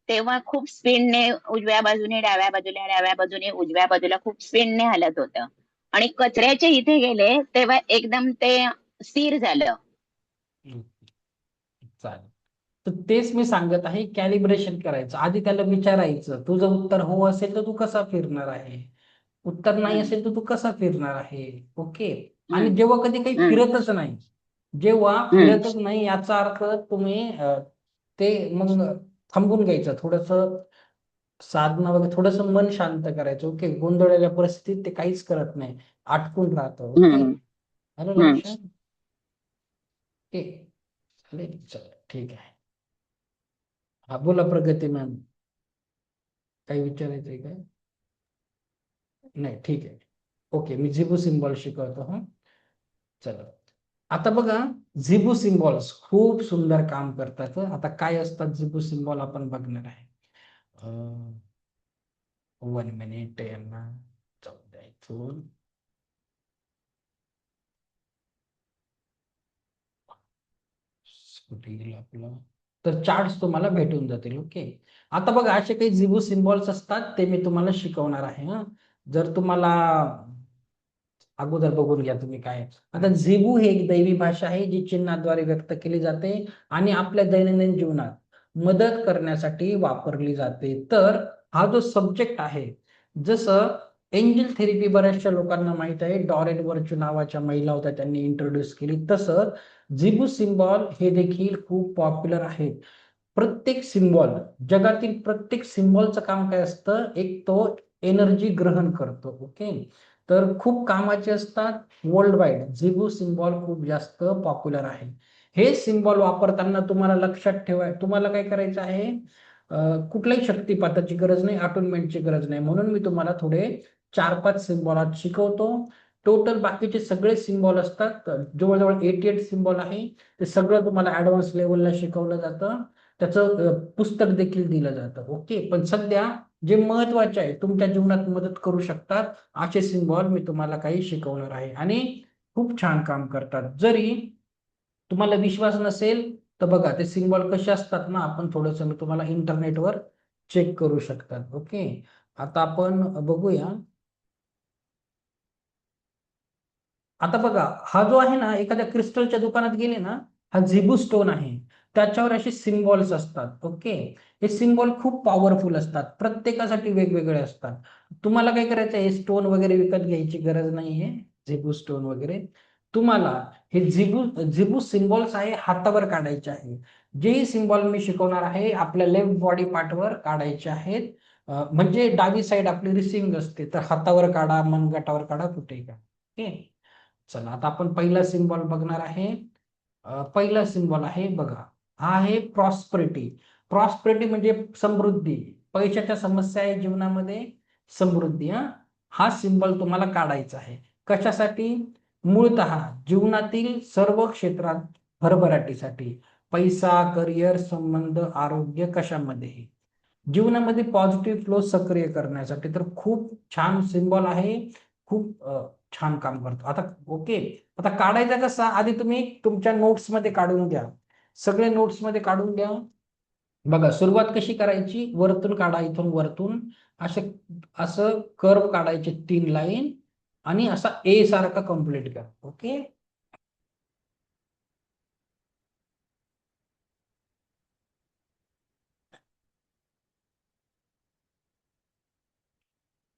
तेव्हा खूप स्पीडने उजव्या बाजूने डाव्या बाजूला, डाव्या बाजूने उजव्या बाजूला खूप स्पीडने हलत होतं. आणि कचऱ्याच्या इथे गेले तेव्हा एकदम ते स्थिर झालं. चालेल. तर तेच मी सांगत आहे, कॅलिब्रेशन करायचं. आधी त्याला विचारायचं, तुझं उत्तर हो असेल तर तू कसा फिरणार आहे, उत्तर नाही असेल तर तू कसा फिरणार आहे. ओके. आणि हम्म जेव्हा कधी काही हम्म फिरतच नाही, जेव्हा हम्म फिरतच नाही याचा अर्थ तुम्ही ते मग थांबून घ्यायचं, थोडस साधना वगैरे, थोडस मन शांत करायचं. ओके. गोंधळलेल्या परिस्थितीत ते काहीच करत नाही, आटकून राहतं. ओके. हम्म आलं हम्म लक्षात? ओके चालेल, चला ठीक आहे. हा बोला प्रगती मॅम, काही विचारायचंय काय? नाही ठीक आहे. ओके, मी झिबू सिम्बॉल शिकवतो. हा चला, आता बघा झिबू सिम्बॉल्स खूप सुंदर काम करतात. आता काय असतात झिबू सिम्बॉल आपण बघणार आहे. 1 मिनिट यांना जाऊ द्या इथून. कुठे गेलं आपलं? तर चार्ट्स तुम्हाला भेटून जातील. ओके. आता बघा असे काही झिबू सिम्बॉल्स असतात, ते मी तुम्हाला शिकवणार आहे. जर तुम्हाला अगोदर बघून घ्या तुम्ही काय. आता झिबू ही एक दैवी भाषा आहे जी चिन्हाद्वारे व्यक्त केली जाते आणि आपल्या दैनंदिन जीवनात मदत करण्यासाठी वापरली जाते. तर हा जो सब्जेक्ट आहे, जसं एंजल थेरपी बऱ्याचशा लोकांना माहित आहे, डॉरेन वर्चू नावाच्या महिला होत्या त्यांनी इंट्रोड्यूस केली, तसं झिबू सिम्बॉल हे देखील खूप पॉप्युलर आहे. प्रत्येक सिम्बॉल, जगातील प्रत्येक सिम्बॉलचं काम काय असतं, एक तो एनर्जी ग्रहण करतो. ओके. तर खूप कामाचे असतात. वर्ल्ड वाईड झिबू सिम्बॉल खूप जास्त पॉप्युलर आहे. हे सिम्बॉल वापरताना तुम्हाला लक्षात ठेवा, तुम्हाला काय करायचं आहे, कुठल्याही शक्तिपाताची गरज नाही, अटोनमेंटची गरज नाही. म्हणून मी तुम्हाला थोडे 4-5 सिम्बॉल आज शिकवतो. टोटल बाकीचे सगळे सिम्बॉल असतात, जवळजवळ 88 सिम्बॉल आहे, ते सगळं तुम्हाला ऍडव्हान्स लेवलला शिकवलं जातं. त्याचं पुस्तक देखील दिलं जातं. ओके. पण सध्या जे महत्वाचे आहे, तुमच्या जीवनात मदत करू शकतात, असे सिम्बॉल मी तुम्हाला काही शिकवणार आहे आणि खूप छान काम करतात. जरी तुम्हाला विश्वास नसेल तर बघा ते सिम्बॉल कसे असतात ना, आपण थोडस मी तुम्हाला इंटरनेटवर चेक करू शकतात. ओके. आता आपण बघूया. आता बघा हा जो आहे ना, एखाद्या क्रिस्टलच्या दुकानात गेले ना, हा झिबू स्टोन आहे, त्याच्यावर असे सिम्बॉल्स असतात. ओके. हे सिम्बॉल खूप पॉवरफुल असतात, प्रत्येकासाठी वेगवेगळे असतात. तुम्हाला काय करायचं, हे स्टोन वगैरे विकत घ्यायची गरज नाहीये, झिबू स्टोन वगैरे. तुम्हाला हे झिबू सिम्बॉल्स आहे हातावर काढायचे आहे. जेही सिम्बॉल मी शिकवणार आहे आपल्या लेफ्ट बॉडी पार्टवर काढायचे आहेत. म्हणजे डावी साईड आपली रिसिव्हिंग असते, तर हातावर काढा, मनगटावर काढा, कुठेही काढा. ओके. चला आता आपण पहिला सिम्बॉल बघणार आहे. पहिला सिम्बॉल आहे बघा, हा आहे प्रॉस्पेरिटी. प्रॉस्पेरिटी म्हणजे समृद्धी, पैशाच्या समस्या आहे जीवनामध्ये, समृद्धी. हा सिम्बॉल तुम्हाला काढायचा आहे. कशासाठी? मूळतः जीवनातील सर्व क्षेत्रात भरभराटीसाठी, पैसा, करिअर, संबंध, आरोग्य, कशामध्येही जीवनामध्ये पॉझिटिव्ह फ्लो सक्रिय करण्यासाठी. तर खूप छान सिम्बॉल आहे, खूप छान काम करतो. आता ओके, आता काढायचा कसा, आधी तुम्ही तुमच्या नोट्स मध्ये काढून घ्या, सगळे नोट्स मध्ये काढून घ्या. बघा सुरुवात कशी करायची, वरतून काढा, इथून वरतून असं असं कर्व काढायचे 3 लाईन आणि असा ए सारखा कम्प्लीट करा. ओके.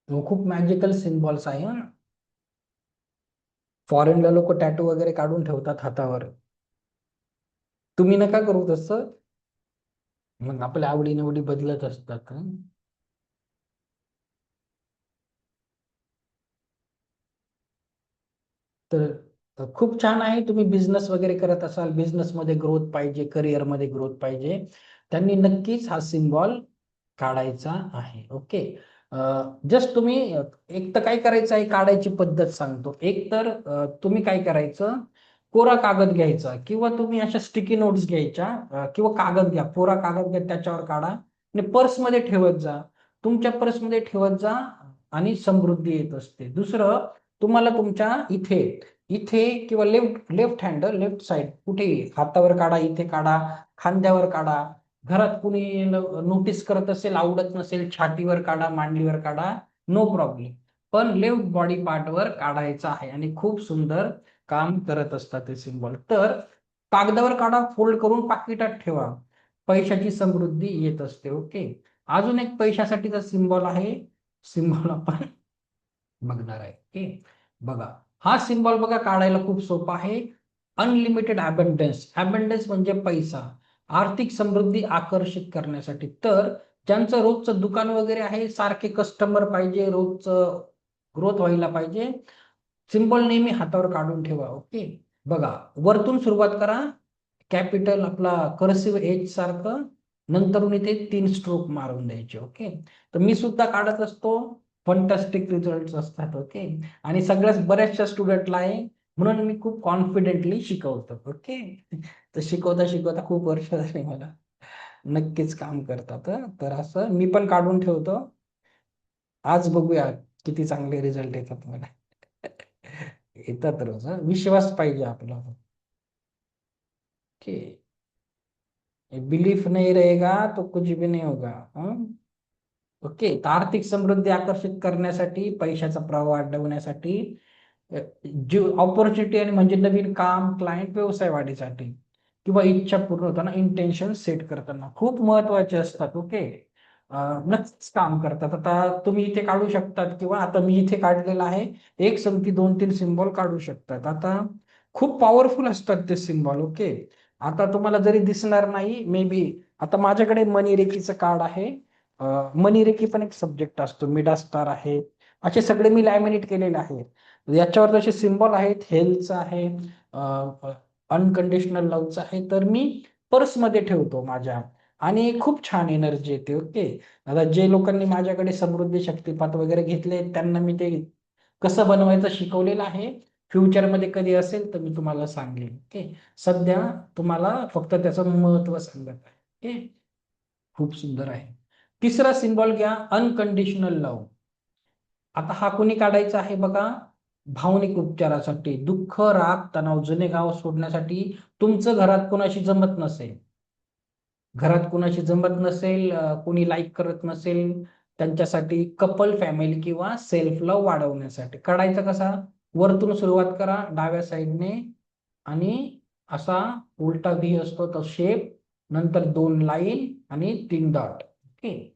खूप मॅजिकल सिम्बॉल्स आहे हा. फॉरेनला लोक टॅटू वगैरे काढून ठेवतात हातावर. तुम्ही नका करू तसं. मग आपल्या आवडी निवडी बदलत असतात. तर खूप छान आहे. तुम्ही बिझनेस वगैरे करत असाल, बिझनेसमध्ये ग्रोथ पाहिजे, करिअरमध्ये ग्रोथ पाहिजे, त्यांनी नक्कीच हा सिम्बॉल काढायचा आहे. ओके. जस्ट तुम्ही एक तर काय करायचं आहे, काढायची पद्धत सांगतो. एक तर तुम्ही काय करायचं, कोरा कागद घ्यायचा किंवा तुम्ही अशा स्टिकी नोट्स घ्यायच्या, किंवा कागद घ्या, कोरा कागद घ्या, त्याच्यावर काढा आणि पर्समध्ये ठेवत जा. तुमच्या पर्समध्ये ठेवत जा आणि समृद्धी येत असते. दुसरं, तुम्हाला तुमच्या इथे इथे किंवा left left hand, left side, कुठेही हातावर काढा, इथे काढा, खांद्यावर काढा, घरात कुणी नोटीस करत असेल, आवडत नसेल, छातीवर काढा, मांडीवर काढा, नो प्रॉब्लेम. पण लेफ्ट बॉडी पार्टवर काढायचं आहे आणि खूप सुंदर काम करत असतात ते सिम्बॉल. तर कागदावर काढा, फोल्ड करून पाकिटात ठेवा, पैशाची समृद्धी येत असते. ओके. अजून एक पैशासाठीचा सिम्बॉल आहे, सिम्बॉल आपण बघणार आहे. ओके. बघा हा सिम्बॉल बघा, काढायला खूप सोपा आहे. Unlimited abundance. अबंडन्स म्हणजे पैसा, आर्थिक समृद्धी आकर्षित करण्यासाठी. तर ज्यांचं रोजचं दुकान वगैरे आहे, सारखे कस्टमर पाहिजे, रोजचं ग्रोथ व्हायला पाहिजे, सिम्बॉल नेहमी हातावर काढून ठेवा. ओके. बघा वरतून सुरुवात करा, कॅपिटल आपला कर्सिव्ह एच सारखं, नंतरून इथे 3 स्ट्रोक मारून द्यायचे. ओके. तर मी सुद्धा काढत असतो, फंटास्टिक रिझल्ट असतात. ओके. आणि सगळ्याच बऱ्याचशा स्टुडंटला आहे, म्हणून मी खूप कॉन्फिडेंटली शिकवतो. ओके. तर शिकवता शिकवता खूप वर्ष झाली मला, नक्कीच काम करतात. तर असं मी पण काढून ठेवतो. आज बघूया किती चांगले रिझल्ट येतात मला. येतात रोज. विश्वास पाहिजे आपला. ओके. बिलीफ नाही रहेगा तो कुछ भी नहीं होगा. ओके. तर आर्थिक समृद्धी आकर्षित करण्यासाठी, पैशाचा प्रवाह वाढवण्यासाठी, जी ऑपॉर्च्युनिटी आणि म्हणजे नवीन काम, क्लायंट, व्यवसाय वाढीसाठी किंवा इच्छा पूर्ण होताना, इंटेन्शन सेट करताना खूप महत्वाचे असतात. ओके. नक्कीच काम करतात. आता तुम्ही इथे काढू शकतात किंवा आता मी इथे काढलेला आहे, एक संगती 2-3 सिम्बॉल काढू शकतात. आता खूप पॉवरफुल असतात ते सिम्बॉल. ओके. आता तुम्हाला जरी दिसणार नाही, मे बी आता माझ्याकडे मनीरेखीचं कार्ड आहे. मनीरेखी पण एक सब्जेक्ट असतो, मिडा स्टार आहे, असे सगळे मी लॅमिनेट केलेले आहे. याच्यावर जसे सिम्बॉल आहेत, हेल्थचं आहे, अनकंडिशनल लव्हचं आहे, तर मी पर्समध्ये ठेवतो माझ्या, आणि खूप छान एनर्जी येते. ओके. आता जे लोकांनी माझ्याकडे समृद्धी शक्तिपात वगैरे घेतले, त्यांना मी ते कसं बनवायचं शिकवलेलं आहे. फ्युचरमध्ये कधी असेल तर मी तुम्हाला सांगेन. ओके. सध्या तुम्हाला फक्त त्याचं महत्व सांगत आहे. ओके. खूप सुंदर आहे. तिसरा सिम्बॉल घ्या, अनकंडिशनल लव्ह. आता हा कोणी काढायचा आहे बघा, भावनिक उपचारासाठी, दुःख, राग, तणाव, जुने गाव सोडण्यासाठी. तुमचं घरात कोणाशी जमत नसेल, कोणी लाईक करत नसेल, त्यांच्यासाठी, कपल, फॅमिली किंवा सेल्फ लव्ह वाढवण्यासाठी. काढायचा कसा, वरतून सुरुवात करा डाव्या साईडने आणि असा उलटा व्ही असतो तो शेप, नंतर 2 लाईन आणि 3 डॉट. ओके.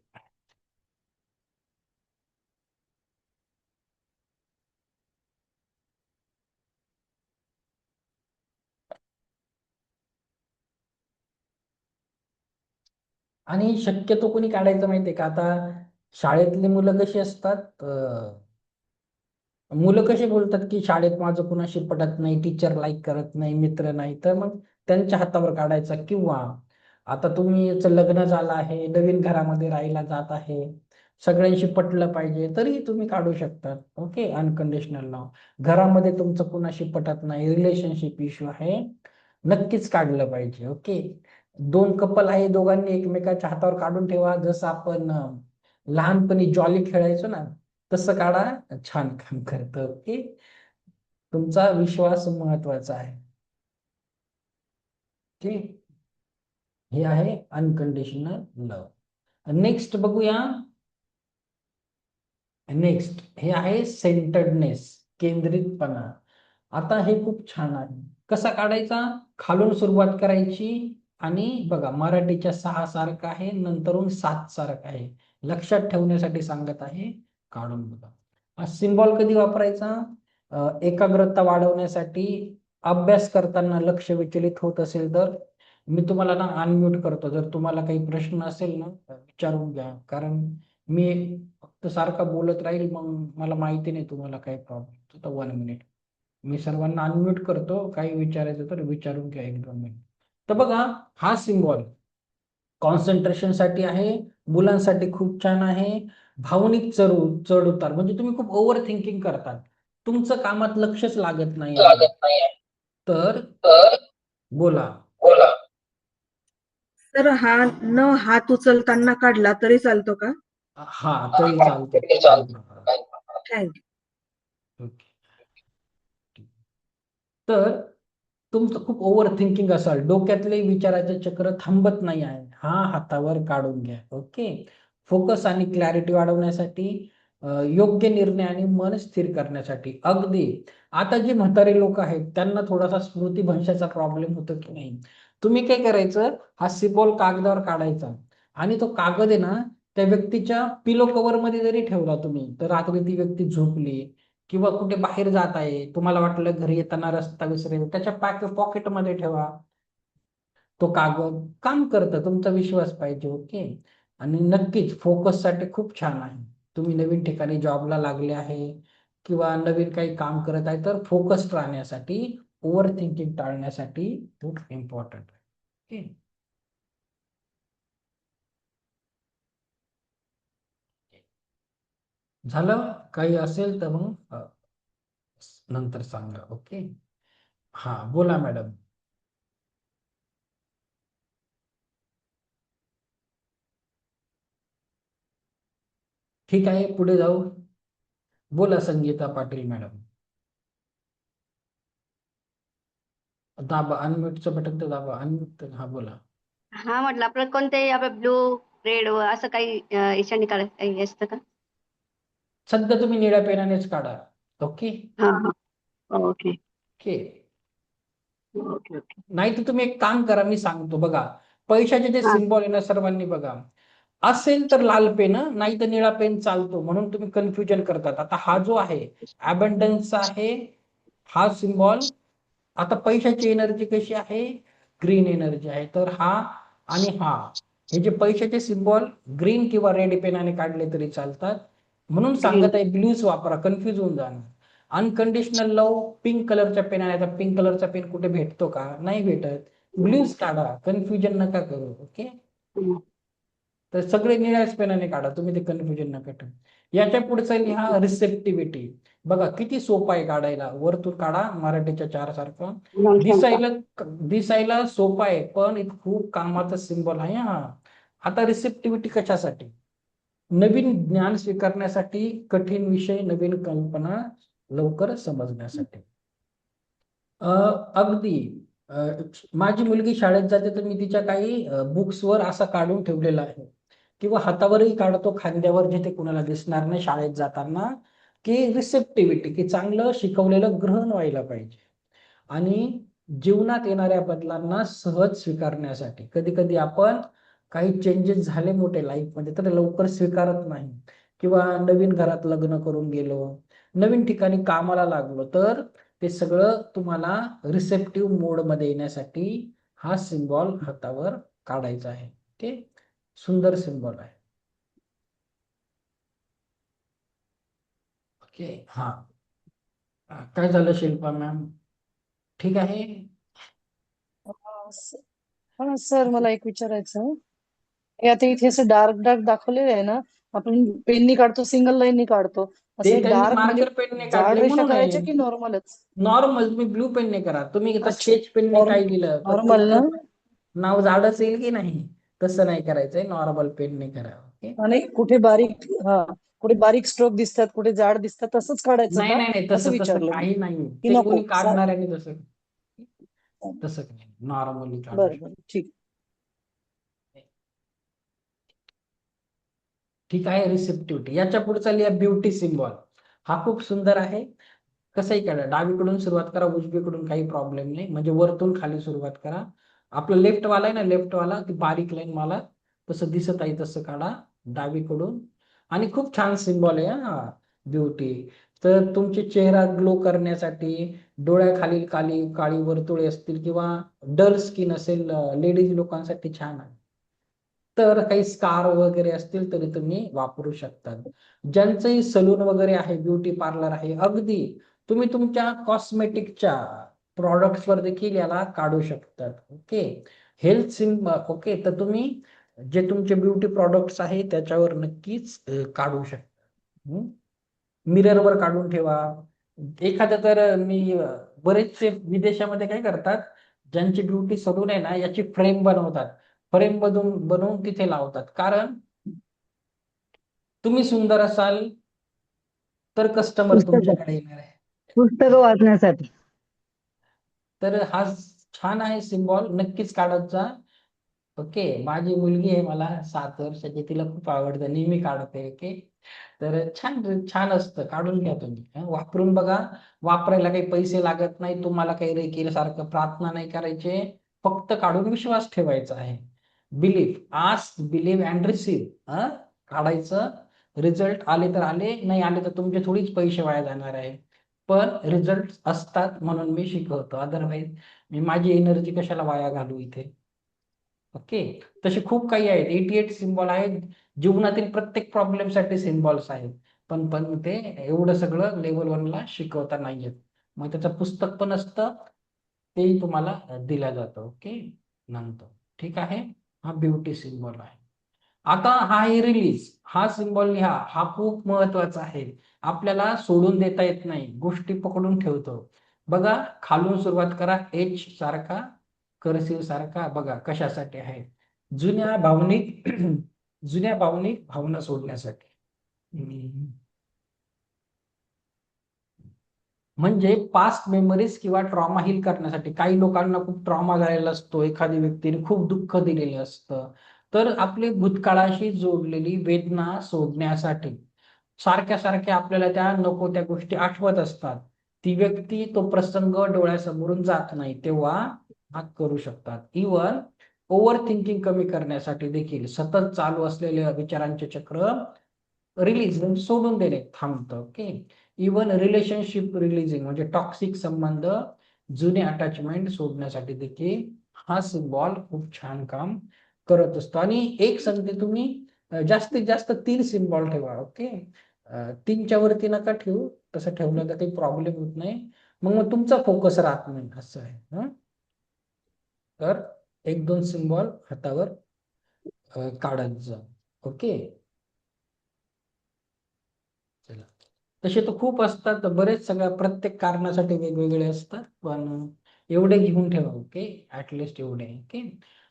आणि शक्यतो कोणी काढायचं माहितीये का, आता शाळेतली मुलं कशी असतात, मुलं कशी बोलतात की शाळेत माझं कुणाशी पटत नाही, टीचर लाईक करत नाही, मित्र नाही, तर मग त्यांच्या हातावर काढायचा. किंवा आता तुम्ही लग्न झालं आहे, नवीन घरामध्ये राहायला जात आहे, सगळ्यांशी पटलं पाहिजे, तरी तुम्ही काढू शकतात. ओके. Unconditional love. घरामध्ये तुमचं कुणाशी पटत नाही, रिलेशनशिप इश्यू आहे, नक्कीच काढलं पाहिजे. ओके. 2 कपल आहे, दोघांनी एकमेकाच्या हातावर काढून ठेवा, जसं आपण लहानपणी जॉली खेळायचो ना, तसं काढा, छान काम करतं. ओके. तुमचा विश्वास महत्वाचा आहे. ओके. हे आहे अनकंडिशनल लव. नेक्स्ट बघूया. नेक्स्ट हे आहे सेंटर्डनेस, केंद्रितपणा. आता हे खूप छान आहे. कसा काढायचा? खालून सुरुवात करायची आणि बघा मराठीच्या 6 सारखं आहे, नंतरून 7 सारखं आहे. लक्षात ठेवण्यासाठी सांगत आहे, काढून बघा. हा सिम्बॉल कधी वापरायचा? एकाग्रता वाढवण्यासाठी, अभ्यास करताना लक्ष विचलित होत असेल तर. मी तुम्हाला ना अनम्यूट करतो, जर तुम्हाला काही प्रश्न असेल ना विचारून घ्या, कारण मी फक्त सारखा बोलत राहील मग मला माहिती नाही तुम्हाला काय प्रॉब्लेम. तर 1 मिनिट मी सर्वांना अनम्यूट करतो, काही विचारायचं तर विचारून घ्या 1-2 मिनिट. तर बघा हा सिम्बॉल कॉन्सन्ट्रेशन साठी आहे, मुलांसाठी खूप छान आहे. भावनिक चढ उतार, म्हणजे तुम्ही खूप ओव्हर थिंकिंग करतात, तुमचं कामात लक्षच लागत नाही आहे. तर बोला. सर हा न हात उचलताना काढला तरी चालतो का? हा तरी चालतो. थँक्यू. ओके. तर तुमचं खूप ओव्हर थिंकिंग असाल, डोक्यातले विचाराचे चक्र थांबत नाही आहे, हा हातावर काढून घ्या. ओके. फोकस आणि क्लॅरिटी वाढवण्यासाठी, योग्य निर्णय आणि मन स्थिर करण्यासाठी. अगदी आता जे म्हातारे लोक आहेत त्यांना थोडासा स्मृतिभ्रंशाचा प्रॉब्लेम होतो की नाही, तुम्ही काय करायचं, हा सिम्बॉल कागदावर काढायचा आणि तो कागद आहे ना त्या व्यक्तीच्या पिलो कव्हर मध्ये जरी ठेवला तुम्ही, तर रात्री ती व्यक्ती झोपली किंवा कुठे बाहेर जात आहे, तुम्हाला वाटलं घरी येताना रस्ता विसरेल, त्याच्या पॉकेटमध्ये ठेवा. तो कागद काम करतं, तुमचा विश्वास पाहिजे. ओके. आणि नक्कीच फोकस साठी खूप छान आहे. तुम्ही नवीन ठिकाणी जॉबला लागले आहे किंवा नवीन काही काम करत आहे, तर फोकस्ड राहण्यासाठी, ओव्हर थिंकिंग टाळण्यासाठी खूप इम्पॉर्टंट आहे. ओके. झालं? काही असेल तर मग नंतर सांगा. ओके. हा बोला मॅडम. ठीक आहे, पुढे जाऊ. बोला संगीता पाटील मॅडम. दाबा अनम्यूटचं बटन, तर दाबा अनम्यूट. हा बोला. हा म्हटलं आपलं कोणते आपलं ब्लू रेड असं काही याच्याने काढायचं काही असतं का? सध्या तुम्ही निळ्या पेनानेच काढा. ओके. हा हा. Okay okay. Okay okay. नाही तर तुम्ही एक काम करा, मी सांगतो बघा. पैशाचे जे हा सिम्बॉल आहे ना सर्वांनी बघा, असेल तर लाल पेन, नाही तर निळा पेन चालतो, म्हणून तुम्ही कन्फ्युजन करतात. आता हा जो आहे अबंडन्सचा आहे हा सिम्बॉल. आता पैशाची एनर्जी कशी आहे? ग्रीन एनर्जी आहे. तर हा आणि हा, हे जे पैशाचे सिम्बॉल ग्रीन किंवा रेड पेनाने काढले तरी चालतात, म्हणून ग्रीन. सांगत आहे ब्ल्यूज वापरा, कन्फ्युज होऊन जाणार. अनकंडिशनल लव पिंक कलरच्या पेनाने, आता पिंक कलरचा पेन कुठे भेटतो का? नाही भेटत. ब्ल्यूज काढा, कन्फ्युजन नका करू. ओके. तर सगळे निळ्याच पेनाने काढा, तुम्ही ते कन्फ्युजन नका ठेवू. याच्या पुढचा लिहा रिसेप्टिव्हिटी. बघा किती सोपा आहे काढायला, वरतून काढा मराठीच्या 4 सारखं. दिसायला दिसायला सोपा आहे पण खूप कामाचा सिम्बॉल आहे हा. आता रिसेप्टिव्हिटी कशासाठी? नवीन ज्ञान स्वीकारण्यासाठी, कठीण विषय, नवीन कल्पना लवकर समजण्यासाठी. अगदी माझी मुलगी शाळेत जाते तर मी तिच्या काही बुक्सवर असा काढून ठेवलेला आहे, किंवा हातावरही काढतो खांद्यावर, जिथे कुणाला दिसणार नाही शाळेत जाताना, की रिसेप्टिव्हिटी, की चांगलं शिकवलेलं ग्रहण व्हायला पाहिजे. आणि जीवनात येणाऱ्या बदलांना सहज स्वीकारण्यासाठी. कधी कधी आपण काही चेंजेस झाले मोठे लाईफमध्ये तर लवकर स्वीकारत नाही, किंवा नवीन घरात लग्न करून गेलो, नवीन ठिकाणी कामाला लागलो, तर ते सगळं तुम्हाला रिसेप्टिव्ह मोड मध्ये येण्यासाठी हा सिम्बॉल हातावर काढायचा आहे. ते सुंदर सिम्बॉल आहे. ओके. हा काय झालं शिल्पा मॅम, ठीक आहे? हा सर, मला एक विचारायचं आहे. हे आता इथे असं डार्क डार्क दाखवलेलं आहे ना, आपण पेननी काढतो, सिंगल लाईननी काढतो, ते असे त्यांनी डार्क म्हणजे मार्कर पेनने जाड काढले रेषा म्हणून करायच्या आहे. की नॉर्मलच? नॉर्मल तुम्ही ब्लू पेनने करा. तुम्ही आता अच्छा, स्केच पेनने काय लिहिलं तर नॉर्मल ना? तुमचं नाव जाडच येईल की नाही? तसं नाही करायचंय, नॉर्मल पेनने करा. ओके. आणि कुठे बारीक, हा, कुठे बारीक स्ट्रोक दिसतात, कुठे जाड दिसतात, तसंच काढायचं नाही का? नाही नाही, असं तसं तसं विचारलं मी, काही नाही. की ते नको कोणी काढणाऱ्याने तसं तसं नाही, नॉर्मली काढू बरं शकतो. बरं, ठीक. ठीक आहे. रिसेप्टिव्हिटी. याच्या पुढचा लिहा ब्युटी सिम्बॉल. हा खूप सुंदर आहे. कसंही करा, डावीकडून सुरुवात करा, उजवीकडून काही प्रॉब्लेम नाही, म्हणजे वरतून खाली सुरुवात करा. आपलं लेफ्ट वाला आहे ना, लेफ्ट वाला ती बारीक लाईन मला तसं दिसत आहे तसं काढा डावीकडून. आणि खूप छान सिम्बॉल आहे हा ब्युटी. तर तुमचे चेहरा ग्लो करण्यासाठी डोळ्याखालील काळी काळी वर्तुळे असतील किंवा डल स्किन असेल लेडीज लोकांसाठी छान आहे. तर काही स्कार वगैरे असतील तरी तुम्ही वापरू शकता. ज्यांचंही सलून वगैरे आहे, ब्युटी पार्लर आहे, अगदी तुम्ही तुमच्या कॉस्मेटिकच्या प्रॉडक्ट्स वर देखील याला काढू शकतात. ओके. Health SIM okay. तर तुम्ही जे तुमचे ब्युटी प्रॉडक्ट्स आहे त्याच्यावर नक्कीच काढू शकता. मिररवर काढून ठेवा. एखादं तर मी बरेचसे विदेशामध्ये काय करतात, ज्यांची ब्युटी सलून आहे ना, याची फ्रेम बनवतात. फ्रेम बनवून तिथे लावतात. कारण तुम्ही सुंदर असाल तर कस्टमर तुमच्याकडे येणार आहे. पुस्तकं वाचण्यासाठी. तर हा छान आहे सिम्बॉल, नक्कीच काढत जा. ओके. माझी मुलगी आहे, मला 7 वर्षाची, तिला खूप आवडतं, नेहमी काढते. ओके. तर छान छान असतं, काढून घ्या तुम्ही. वापरून बघा. वापरायला काही पैसे लागत नाही, तुम्हाला काही रेकील सारखं प्रार्थना नाही करायचे, फक्त काढून विश्वास ठेवायचा आहे. Believe, ask, believe and receive. काढायचं, रिझल्ट आले तर आले, नाही आले तर तुमचे थोडीच पैसे वाया जाणार आहे. पण रिझल्ट असतात म्हणून मी शिकवतो, अदरवाईज मी माझी एनर्जी कशाला वाया घालू इथे. ओके. तसे खूप काही आहेत. 88 सिम्बॉल आहेत. जीवनातील प्रत्येक प्रॉब्लेमसाठी सिम्बॉल्स आहेत. पण ते एवढं सगळं लेवल 1 ला शिकवता नाही येत. मग त्याचं पुस्तक पण असतं, तेही तुम्हाला दिलं जातं. ओके. नंतर ठीक आहे. हा ब्युटी सिम्बॉल आहे. आता हा आहे रिलीज. हा सिम्बॉल लिहा. हा खूप महत्वाचा आहे. आपल्याला सोडून देता येत नाही, गोष्टी पकडून ठेवतो. बघा, खालून सुरुवात करा. एच सारखा, कर्सिव्ह सारखा. बघा कशासाठी आहे. जुन्या भावनिक जुन्या भावनिक भावना सोडण्यासाठी. म्हणजे पास्ट मेमरीज किंवा ट्रॉमा हील करण्यासाठी. काही लोकांना खूप ट्रॉमा झालेला असतो, एखाद्या व्यक्तीने खूप दुःख दिलेलं असतं, तर आपले भूतकाळाशी जोडलेली वेदना सोडण्यासाठी सारख्या सारख्या आपल्याला त्या नको त्या गोष्टी आठवत असतात. ती व्यक्ती, तो प्रसंग डोळ्यासमोरून जात नाही, तेव्हा हात करू शकतात. इवन ओव्हर थिंकिंग कमी करण्यासाठी देखील सतत चालू असलेल्या विचारांचे चक्र रिलीज म्हणजे सोडून देणे थांबतं. ओके. इवन रिलेशनशिप रिलीजिंग म्हणजे टॉक्सिक संबंध, जुने अटॅचमेंट सोडण्यासाठी देखील हा सिम्बॉल खूप छान काम करत असतो. आणि एक सांगते, तुम्ही जास्तीत जास्त 3 सिम्बॉल ठेवा. ओके. 3च्या वरती नका ठेवू, तसं ठेवलं तर काही प्रॉब्लेम होत नाही, मग तुमचा फोकस राहत नाही, असं आहे. तर 1-2 सिम्बॉल हातावर काढत जा. ओके. चला. तसे तर खूप असतात, बरेच सगळ्या प्रत्येक कारणासाठी वेगवेगळे असतात, पण एवढे घेऊन ठेवा. ओके. ऍटलिस्ट एवढे. ओके.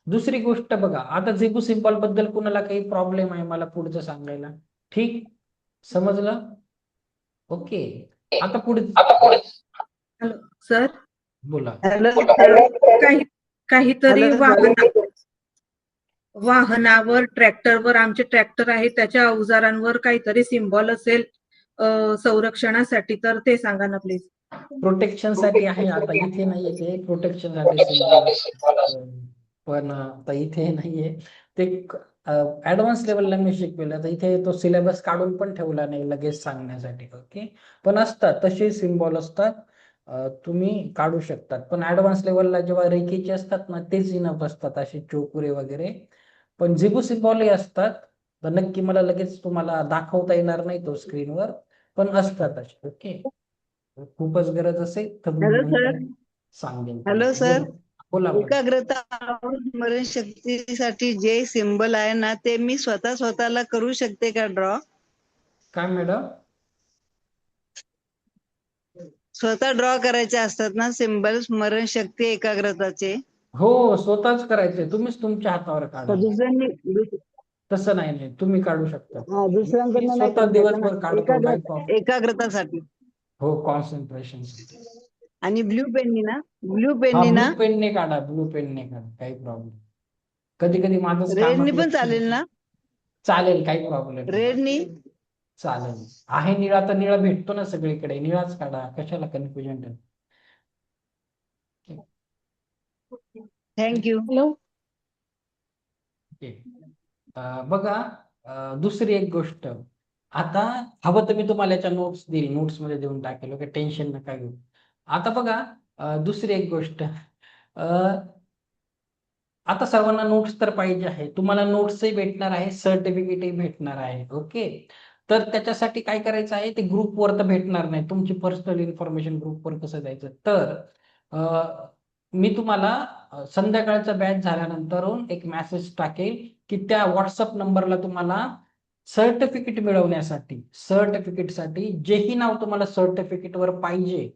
दुसरी गोष्ट बघा, आता झेबू सिम्बॉल बद्दल कुणाला काही प्रॉब्लेम आहे मला पुढचं सांगायला? ठीक, समजलं? ओके. आता पुढे हॅलो सर. बोला. हॅलो काही काहीतरी सर. वाहनावर, ट्रॅक्टरवर, आमचे ट्रॅक्टर आहे त्याच्या अवजारांवर काहीतरी सिम्बॉल असेल संरक्षणासाठी, तर ते सांगा ना प्लीज. प्रोटेक्शन साठी आहे. आता इथे नाहीये ते प्रोटेक्शन साठी सिम्बॉल, पण आता इथे नाहीये ते. ऍडव्हान्स लेवलला मी शिकवलं, तर इथे तो सिलेबस काढून पण ठेवला नाही लगेच सांगण्यासाठी. ओके. पण असतात तसे सिम्बॉल असतात, तुम्ही काढू शकतात. पण ऍडव्हान्स लेवलला जेव्हा रेखीचे असतात ना, तेच इनफ असतात, असे चोकुरे वगैरे. पण झिबू सिम्बॉलही असतात, तर नक्की मला लगेच तुम्हाला दाखवता येणार नाही तो स्क्रीनवर, पण असतात असे. ओके. खूपच गरज असेल तर मी हॅलो नंतर सर. सांगेन. Hello sir. बोला. एकाग्रता स्मरणशक्तीसाठी जे सिम्बल आहे ना, ते मी स्वतःला करू शकते का ड्रॉ? काय मॅडम? स्वतः ड्रॉ करायचे असतात ना सिम्बल, स्मरणशक्ती एकाग्रताचे? हो, स्वतःच करायचे, तुम्हीच तुमच्या हातावर काढा. दुसऱ्यांनी तसं नाही, तुम्ही काढू शकता. दुसऱ्यांकडनं नाही स्वतः करू शकत दिवसभर ना, काढतो, काही प्रॉब्लेम. एकाग्रतासाठी. हो, कॉन्सन्ट्रेशन. आणि ब्ल्यू पेननी ना, हा, ब्लू पेनने काढा, ब्लू पेनने काढा, काही प्रॉब्लेम. कधी कधी माझंच रेडनी कामात पण लक्ष चालेल ना? चालेल, काही प्रॉब्लेम रेड नाही. नी चालेल. आहे निळा तर निळा भेटतो ना सगळीकडे, निळाच काढा, कशाला कन्फ्युजन. थँक्यू. हॅलो. बघा, दुसरी एक गोष्ट, आता हवं तर मी तुम्हाला याच्या नोट्स देईल, नोट्स मध्ये देऊन टाकेल, ओके, टेन्शन नका घेऊ. आता बघा, दुसरी एक गोष्ट, आता सर्वांना नोट्स तर पाहिजे आहे, तुम्हाला नोट्सही भेटणार आहे, सर्टिफिकेटही भेटणार आहे, ओके. तर त्याच्यासाठी काय करायचं आहे, ते ग्रुपवर तर भेटणार नाही, तुमची पर्सनल इन्फॉर्मेशन ग्रुपवर कसं द्यायचं. तर मी तुम्हाला संध्याकाळचा बॅच झाल्यानंतर एक मेसेज टाकेल की त्या व्हॉट्सअप नंबरला तुम्हाला सर्टिफिकेट मिळवण्यासाठी, सर्टिफिकेटसाठी जेही नाव तुम्हाला सर्टिफिकेटवर पाहिजे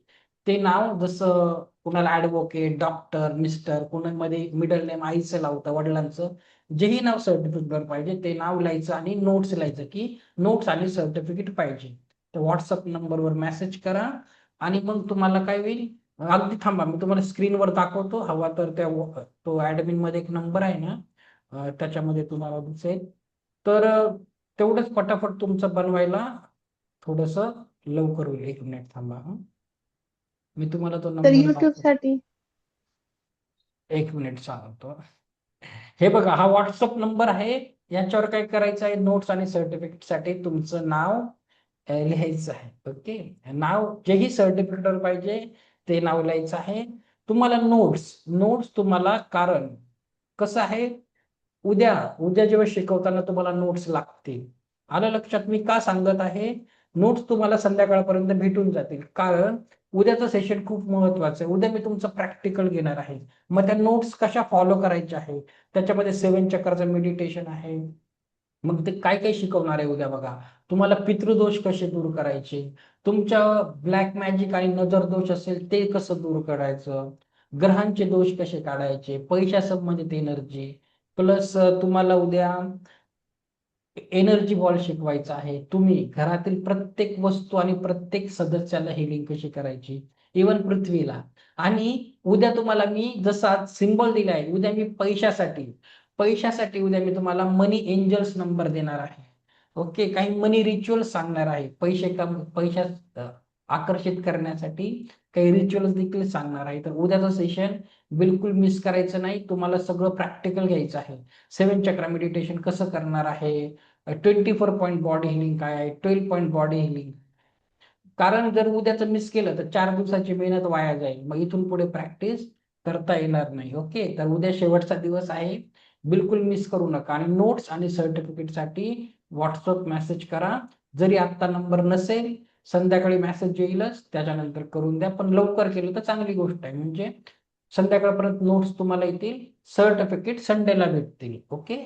ते नाव, जसं कुणाला ऍडव्होकेट, डॉक्टर, मिस्टर, कुणामध्ये मिडल नेम आईचं लावतं, वडिलांचं, जेही नाव सर्टिफिकेटवर पाहिजे ते नाव लिहायचं आणि नोट्स लिहायचं की नोट्स आणि सर्टिफिकेट पाहिजे. तर व्हॉट्सअप नंबरवर मेसेज करा आणि मग तुम्हाला काय होईल, अगदी थांबा, मी तुम्हाला स्क्रीनवर दाखवतो, हवा तर त्या तो ऍडमिन मध्ये एक नंबर आहे ना, त्याच्यामध्ये तुम्हाला दिसेल. तर तेवढंच पटापट तुमचं बनवायला थोडस लवकर होईल. 1 मिनिट थांबा. मी तुम्हाला तो तर नंबर युट्यूब दाखवतो. साठी 1 मिनिट सांगतो. हे बघा, हा व्हॉट्सअप नंबर आहे, याच्यावर काय करायचं आहे, नोट्स आणि सर्टिफिकेट साठी तुमचं नाव लिहायचं आहे, ओके. नाव जेही सर्टिफिकेटवर पाहिजे ते नाव लिहायचं आहे. तुम्हाला नोट्स तुम्हाला, कारण कसं आहे, उद्या जेव्हा शिकवताना तुम्हाला नोट्स लागतील. आलं लक्षात मी का सांगत आहे, नोट्स तुम्हाला संध्याकाळपर्यंत भेटून जातील, कारण उद्याचं सेशन खूप महत्वाचं आहे. उद्या मी तुमचं प्रॅक्टिकल घेणार आहे, मग त्या नोट्स कशा फॉलो करायच्या आहे, त्याच्यामध्ये 7 चक्राचं मेडिटेशन आहे. मग ते काय काय शिकवणार आहे उद्या बघा. तुम्हाला पितृदोष कसे दूर करायचे, तुमच्या ब्लॅक मॅजिक आणि नजर दोष असेल ते कसं दूर करायचं, ग्रहांचे दोष कसे काढायचे, पैशा संबंधित एनर्जी, प्लस तुम्हाला उद्या एनर्जी बॉल शिकवायचा आहे. तुम्ही घरातील प्रत्येक वस्तू आणि प्रत्येक सदस्याला हिलिंग कशी करायची, इवन पृथ्वीला. आणि उद्या तुम्हाला मी जसा सिम्बॉल दिलाय, उद्या मी पैशासाठी उद्या मी तुम्हाला मनी एंजल्स नंबर देणार आहे, ओके. काही मनी रिच्युअल सांगणार आहे, पैशात आकर्षित करण्यासाठी काही रिच्युअल्स देखील सांगणार आहे. तर उद्याचं सेशन बिलकुल मिस करायचं नाही. तुम्हाला सगळं प्रॅक्टिकल घ्यायचं आहे. 7 चक्रा मेडिटेशन कसं करणार आहे, 24 पॉईंट बॉडी हिलिंग काय आहे, 12 पॉईंट बॉडी हिलिंग. कारण जर उद्याचं मिस केलं तर 4 दिवसाची मेहनत वाया जाईल, मग इथून पुढे प्रॅक्टिस करता येणार नाही, ओके. तर उद्या शेवटचा दिवस आहे, बिलकुल मिस करू नका. आणि नोट्स आणि सर्टिफिकेटसाठी व्हॉट्सअप मेसेज करा. जरी आत्ता नंबर नसेल, संध्याकाळी मेसेज येईलच, त्याच्यानंतर करून द्या. पण लवकर केलं तर चांगली गोष्ट आहे, म्हणजे संध्याकाळपर्यंत नोट्स तुम्हाला येतील, सर्टिफिकेट संडेला भेटतील, ओके.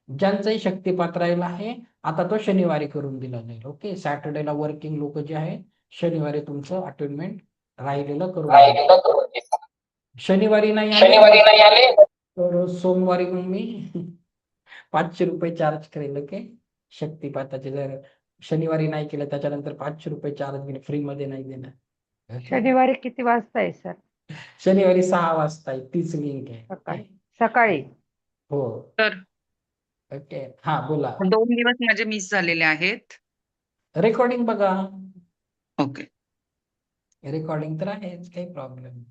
ज्यांचंही शक्तिपात राहिला आहे, आता तो शनिवारी करून दिला जाईल, ओके. सॅटर्डेला वर्किंग लोक जे आहे, शनिवारी तुमचं अटेंडमेंट राहिलेलं करून द्या. शनिवारी नाही आले तर सोमवारी मग मी 500 रुपये चार्ज करेल, ओके. शक्तिपाताचे जर शनिवारी नाही केलं त्याच्यानंतर 500 रुपये चार्ज घेणे, फ्री मध्ये नाही देणार, okay? शनिवारी किती वाजता आहे सर? शनिवारी 6 वाजता आहे, तीच लिंक आहे. सकाळी हो, तर ओके. हा, बोला. 2 दिवस माझे मिस झालेले आहेत. रेकॉर्डिंग बघा, ओके. रेकॉर्डिंग तर आहेच, काही प्रॉब्लेम.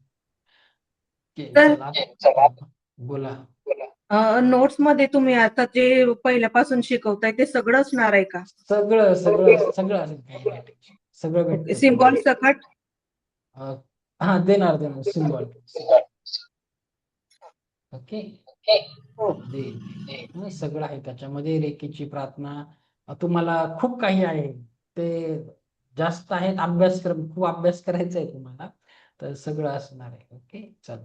तर बोला. नोट्स मध्ये तुम्ही आता जे पहिल्यापासून शिकवताय ते सगळं असणार आहे का? सगळं असेल, काही नाही, सगळं भेटतं. सिम्बॉल सकट हा, देणार सिम्बॉल, ओके. सगळं आहे त्याच्यामध्ये. रेकीची प्रार्थना, तुम्हाला खूप काही आहे, ते जास्त आहेत, खूप अभ्यास करायचा आहे तुम्हाला, तर सगळं असणार आहे, ओके. चल,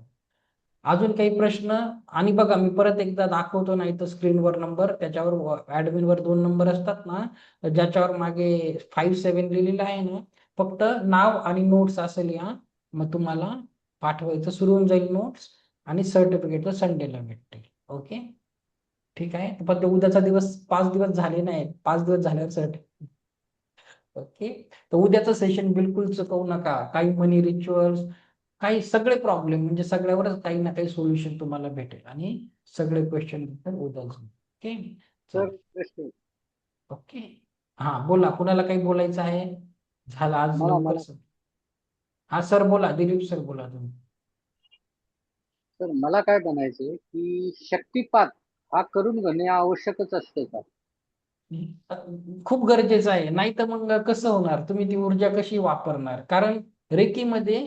अजून काही प्रश्न? आणि बघा, मी परत एकदा दाखवतो, नाही तर स्क्रीनवर नंबर, त्याच्यावर ऍडमिनवर 2 नंबर असतात ना, ज्याच्यावर मागे 57 लिहिलेलं आहे ना, फक्त नाव आणि नोट्स असेल या, मग तुम्हाला पाठवायचं सुरू होऊन जाईल नोट्स, आणि सर्टिफिकेट संडेला भेटतील, ओके. ठीक आहे. पण उद्याचा दिवस 5 दिवस झाले नाही, 5 दिवस झाल्यावर सर्टिफिकेट, ओके. तर उद्याचं सेशन बिलकुल चुकवू नका. काही मनी रिच्युअल्स, काही सगळे प्रॉब्लेम, म्हणजे सगळ्यावरच काही ना काही सोल्युशन तुम्हाला भेटेल, आणि सगळे क्वेश्चन उद्या, ओके. ओके. हा बोला, कुणाला काही बोलायचं आहे? झालं आज मला लवकर मला सर. हा सर बोला, दिलीप सर बोला तुम्ही. तर मला काय म्हणायचंय की शक्तिपात हा करून घेणे आवश्यकच असते का? खूप गरजेचं आहे, नाही तर मग कसं होणार, तुम्ही ती ऊर्जा कशी वापरणार? कारण रेकीमध्ये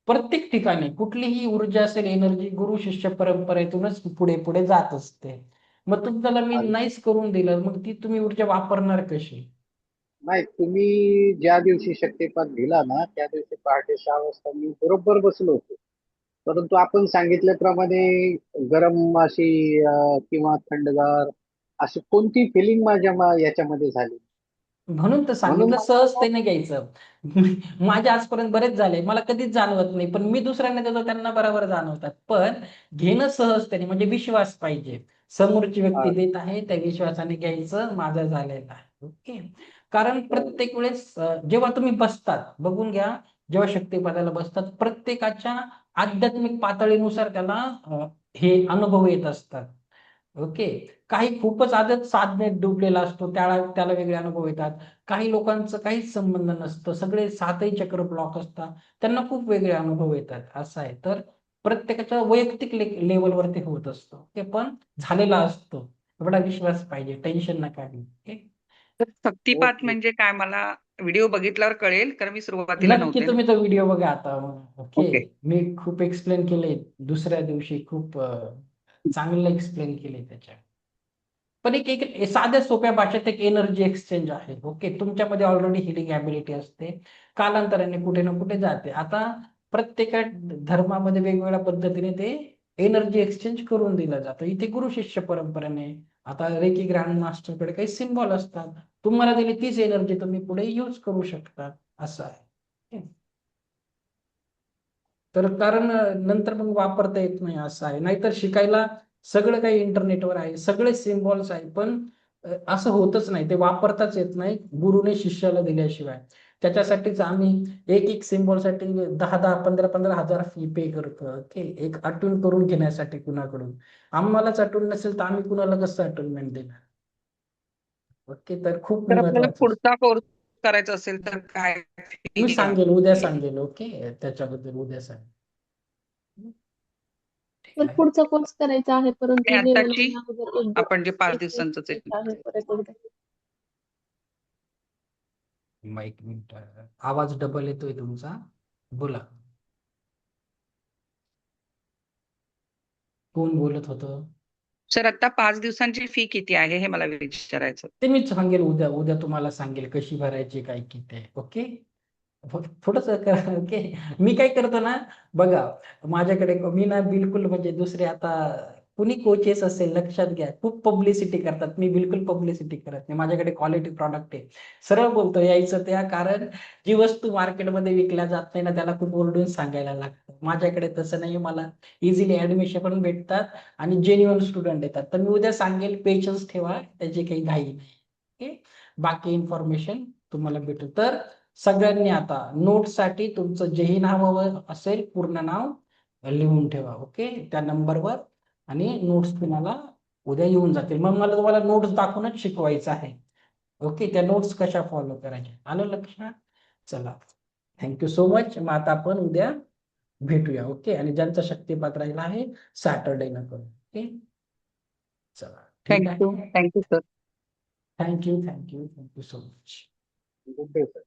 प्रत्येक ठिकाणी कुठलीही ऊर्जा असेल, एनर्जी गुरु शिष्य परंपरेतूनच पुढे पुढे जात असते. मग तुम्हाला मी आणि नाहीच करून दिलं, मग ती तुम्ही ऊर्जा वापरणार कशी? नाही, तुम्ही ज्या दिवशी शक्तिपात दिला ना त्या दिवशी पहाटे 6 वाजता मी बरोबर बसलो होतो. परंतु आपण सांगितल्याप्रमाणे गरम अशी किंवा थंडगार अशी कोणती फिलिंग याच्यामध्ये झाली. म्हणून तर म्हणून सांगितलं सहजतेने घ्यायचं. माझे आजपर्यंत बरेच झाले, मला कधीच जाणवत नाही, पण मी दुसऱ्यांना देतो त्यांना बरोबर जाणवतात. पण घेणं सहजतेने, म्हणजे विश्वास पाहिजे. समोरची व्यक्ती देत आहे त्या विश्वासाने घ्यायचं, माझं झालेलं आहे. ओके. कारण प्रत्येक वेळेस जेव्हा तुम्ही बसतात, बघून घ्या, जेव्हा शक्तिपाताला बसतात प्रत्येकाच्या आध्यात्मिक पातळीनुसार त्याला हे अनुभव येत असतात. ओके. काही खूपच आदत साधनेत डुबलेला असतो, त्याला त्याला वेगळे अनुभव येतात. काही लोकांचं काहीच संबंध नसतं, सगळे 7ही चक्र ब्लॉक असतात, त्यांना खूप वेगळे अनुभव येतात. असं आहे. तर प्रत्येकाच्या वैयक्तिक लेवलवरती होत असतो. ते पण झालेला असतो. एवढा विश्वास पाहिजे, टेन्शन नका घेऊ. ओके. तर शक्तिपात ओके. म्हणजे काय मला व्हिडिओ बघितल्यावर कळेल, कारण मी सुरुवातीला नक्की नव्हते ना. तुम्ही तो व्हिडिओ बघा आता. ओके. ओके. मी खूप एक्सप्लेन केले दुसऱ्या दिवशी, खूप चांगलं एक्सप्लेन केले त्याच्या. पण एक एक साध्या सोप्या भाषेत एक एनर्जी एक्सचेंज आहे. ओके. तुमच्यामध्ये ऑलरेडी हिलिंग ॲबिलिटी असते, कालांतराने कुठे ना कुठे जाते. आता प्रत्येक धर्मामध्ये वेगवेगळ्या पद्धतीने ते एनर्जी एक्सचेंज करून दिलं जातं. इथे गुरु शिष्य परंपरेने, आता रेकी ग्रँड मास्टरकडे काही सिम्बॉल असतात, तुम्हाला दिली तीच एनर्जी तुम्ही पुढे यूज करू शकता. असं आहे. ओके. तर कारण नंतर मग वापरता येत नाही, असं आहे. नाहीतर शिकायला सगळं काही इंटरनेटवर आहे, सगळे सिम्बॉल्स आहे, पण असं होतच नाही, ते वापरताच येत नाही गुरुने शिष्याला दिल्याशिवाय. त्याच्यासाठीच आम्ही एक एक सिम्बॉलसाठी 10-10, 15-15 हजार फी पे करतो. ओके. एक आठवण करून घेण्यासाठी कुणाकडून. आम्हालाच आठवण नसेल तर आम्ही कुणाला कसं आठवणमेंट देणार? ओके. तर खूप तर आपल्याला महत्वाचं. पुढचा कोर्स करायचा असेल तर काय मी fee सांगेल, उद्या सांगेल. ओके. त्याच्याबद्दल उद्या सांगेल. ठीक तर आहे. पुढचा कोर्स करायचा आहे, आणि परंतु लेवल आताची 1 अगोदर आपण जे 5 एक दिवसांचंच आहे. आहे परत एकदा. एक मिनिट, आवाज डबल येतोय तुमचा, बोला. कोण बोलत होतं? सर आता 5 दिवसांची फी किती आहे हे मला विचारायचं. ते मी सांगेल उद्या. उद्या तुम्हाला सांगेल कशी भरायची, काय किती आहे. ओके. थोडस ओके. मी काय करतो ना, बघा, माझ्याकडे मी ना बिलकुल, म्हणजे दुसरे आता कुणी कोचेस असेल लक्षात घ्या, खूप पब्लिसिटी करतात, मी बिलकुल पब्लिसिटी करत नाही. माझ्याकडे क्वालिटी प्रॉडक्ट आहे, सरळ बोलतो यायचं त्या. कारण जी वस्तू मार्केटमध्ये विकल्या जात नाही ना, त्याला खूप ओरडून सांगायला लागतं. माझ्याकडे तसं नाही, मला इझिली ऍडमिशन पण भेटतात आणि जेन्युअन स्टुडंट येतात. तर मी उद्या सांगेल, पेशन्स ठेवा, त्याची काही घाई नाही. ओके. बाकी इन्फॉर्मेशन तुम्हाला भेटेल. तर सगळ्यांनी आता नोट्ससाठी तुमचं जेही नाव हवं असेल, पूर्ण नाव लिहून ठेवा. ओके. त्या नंबरवर, आणि नोट्स तुम्हाला उद्या येऊन जातील. मग मला तुम्हाला नोट्स दाखवूनच शिकवायचं आहे. ओके. त्या नोट्स कशा फॉलो करायच्या, आलं लक्षात? चला, थँक्यू सो मच. मग आता आपण उद्या भेटूया. ओके. आणि ज्यांचा शक्तिपात राहिला आहे सॅटरडे न करू. ओके. चला, ठीक आहे. Thank you sir. Thank you so much. Good day sir.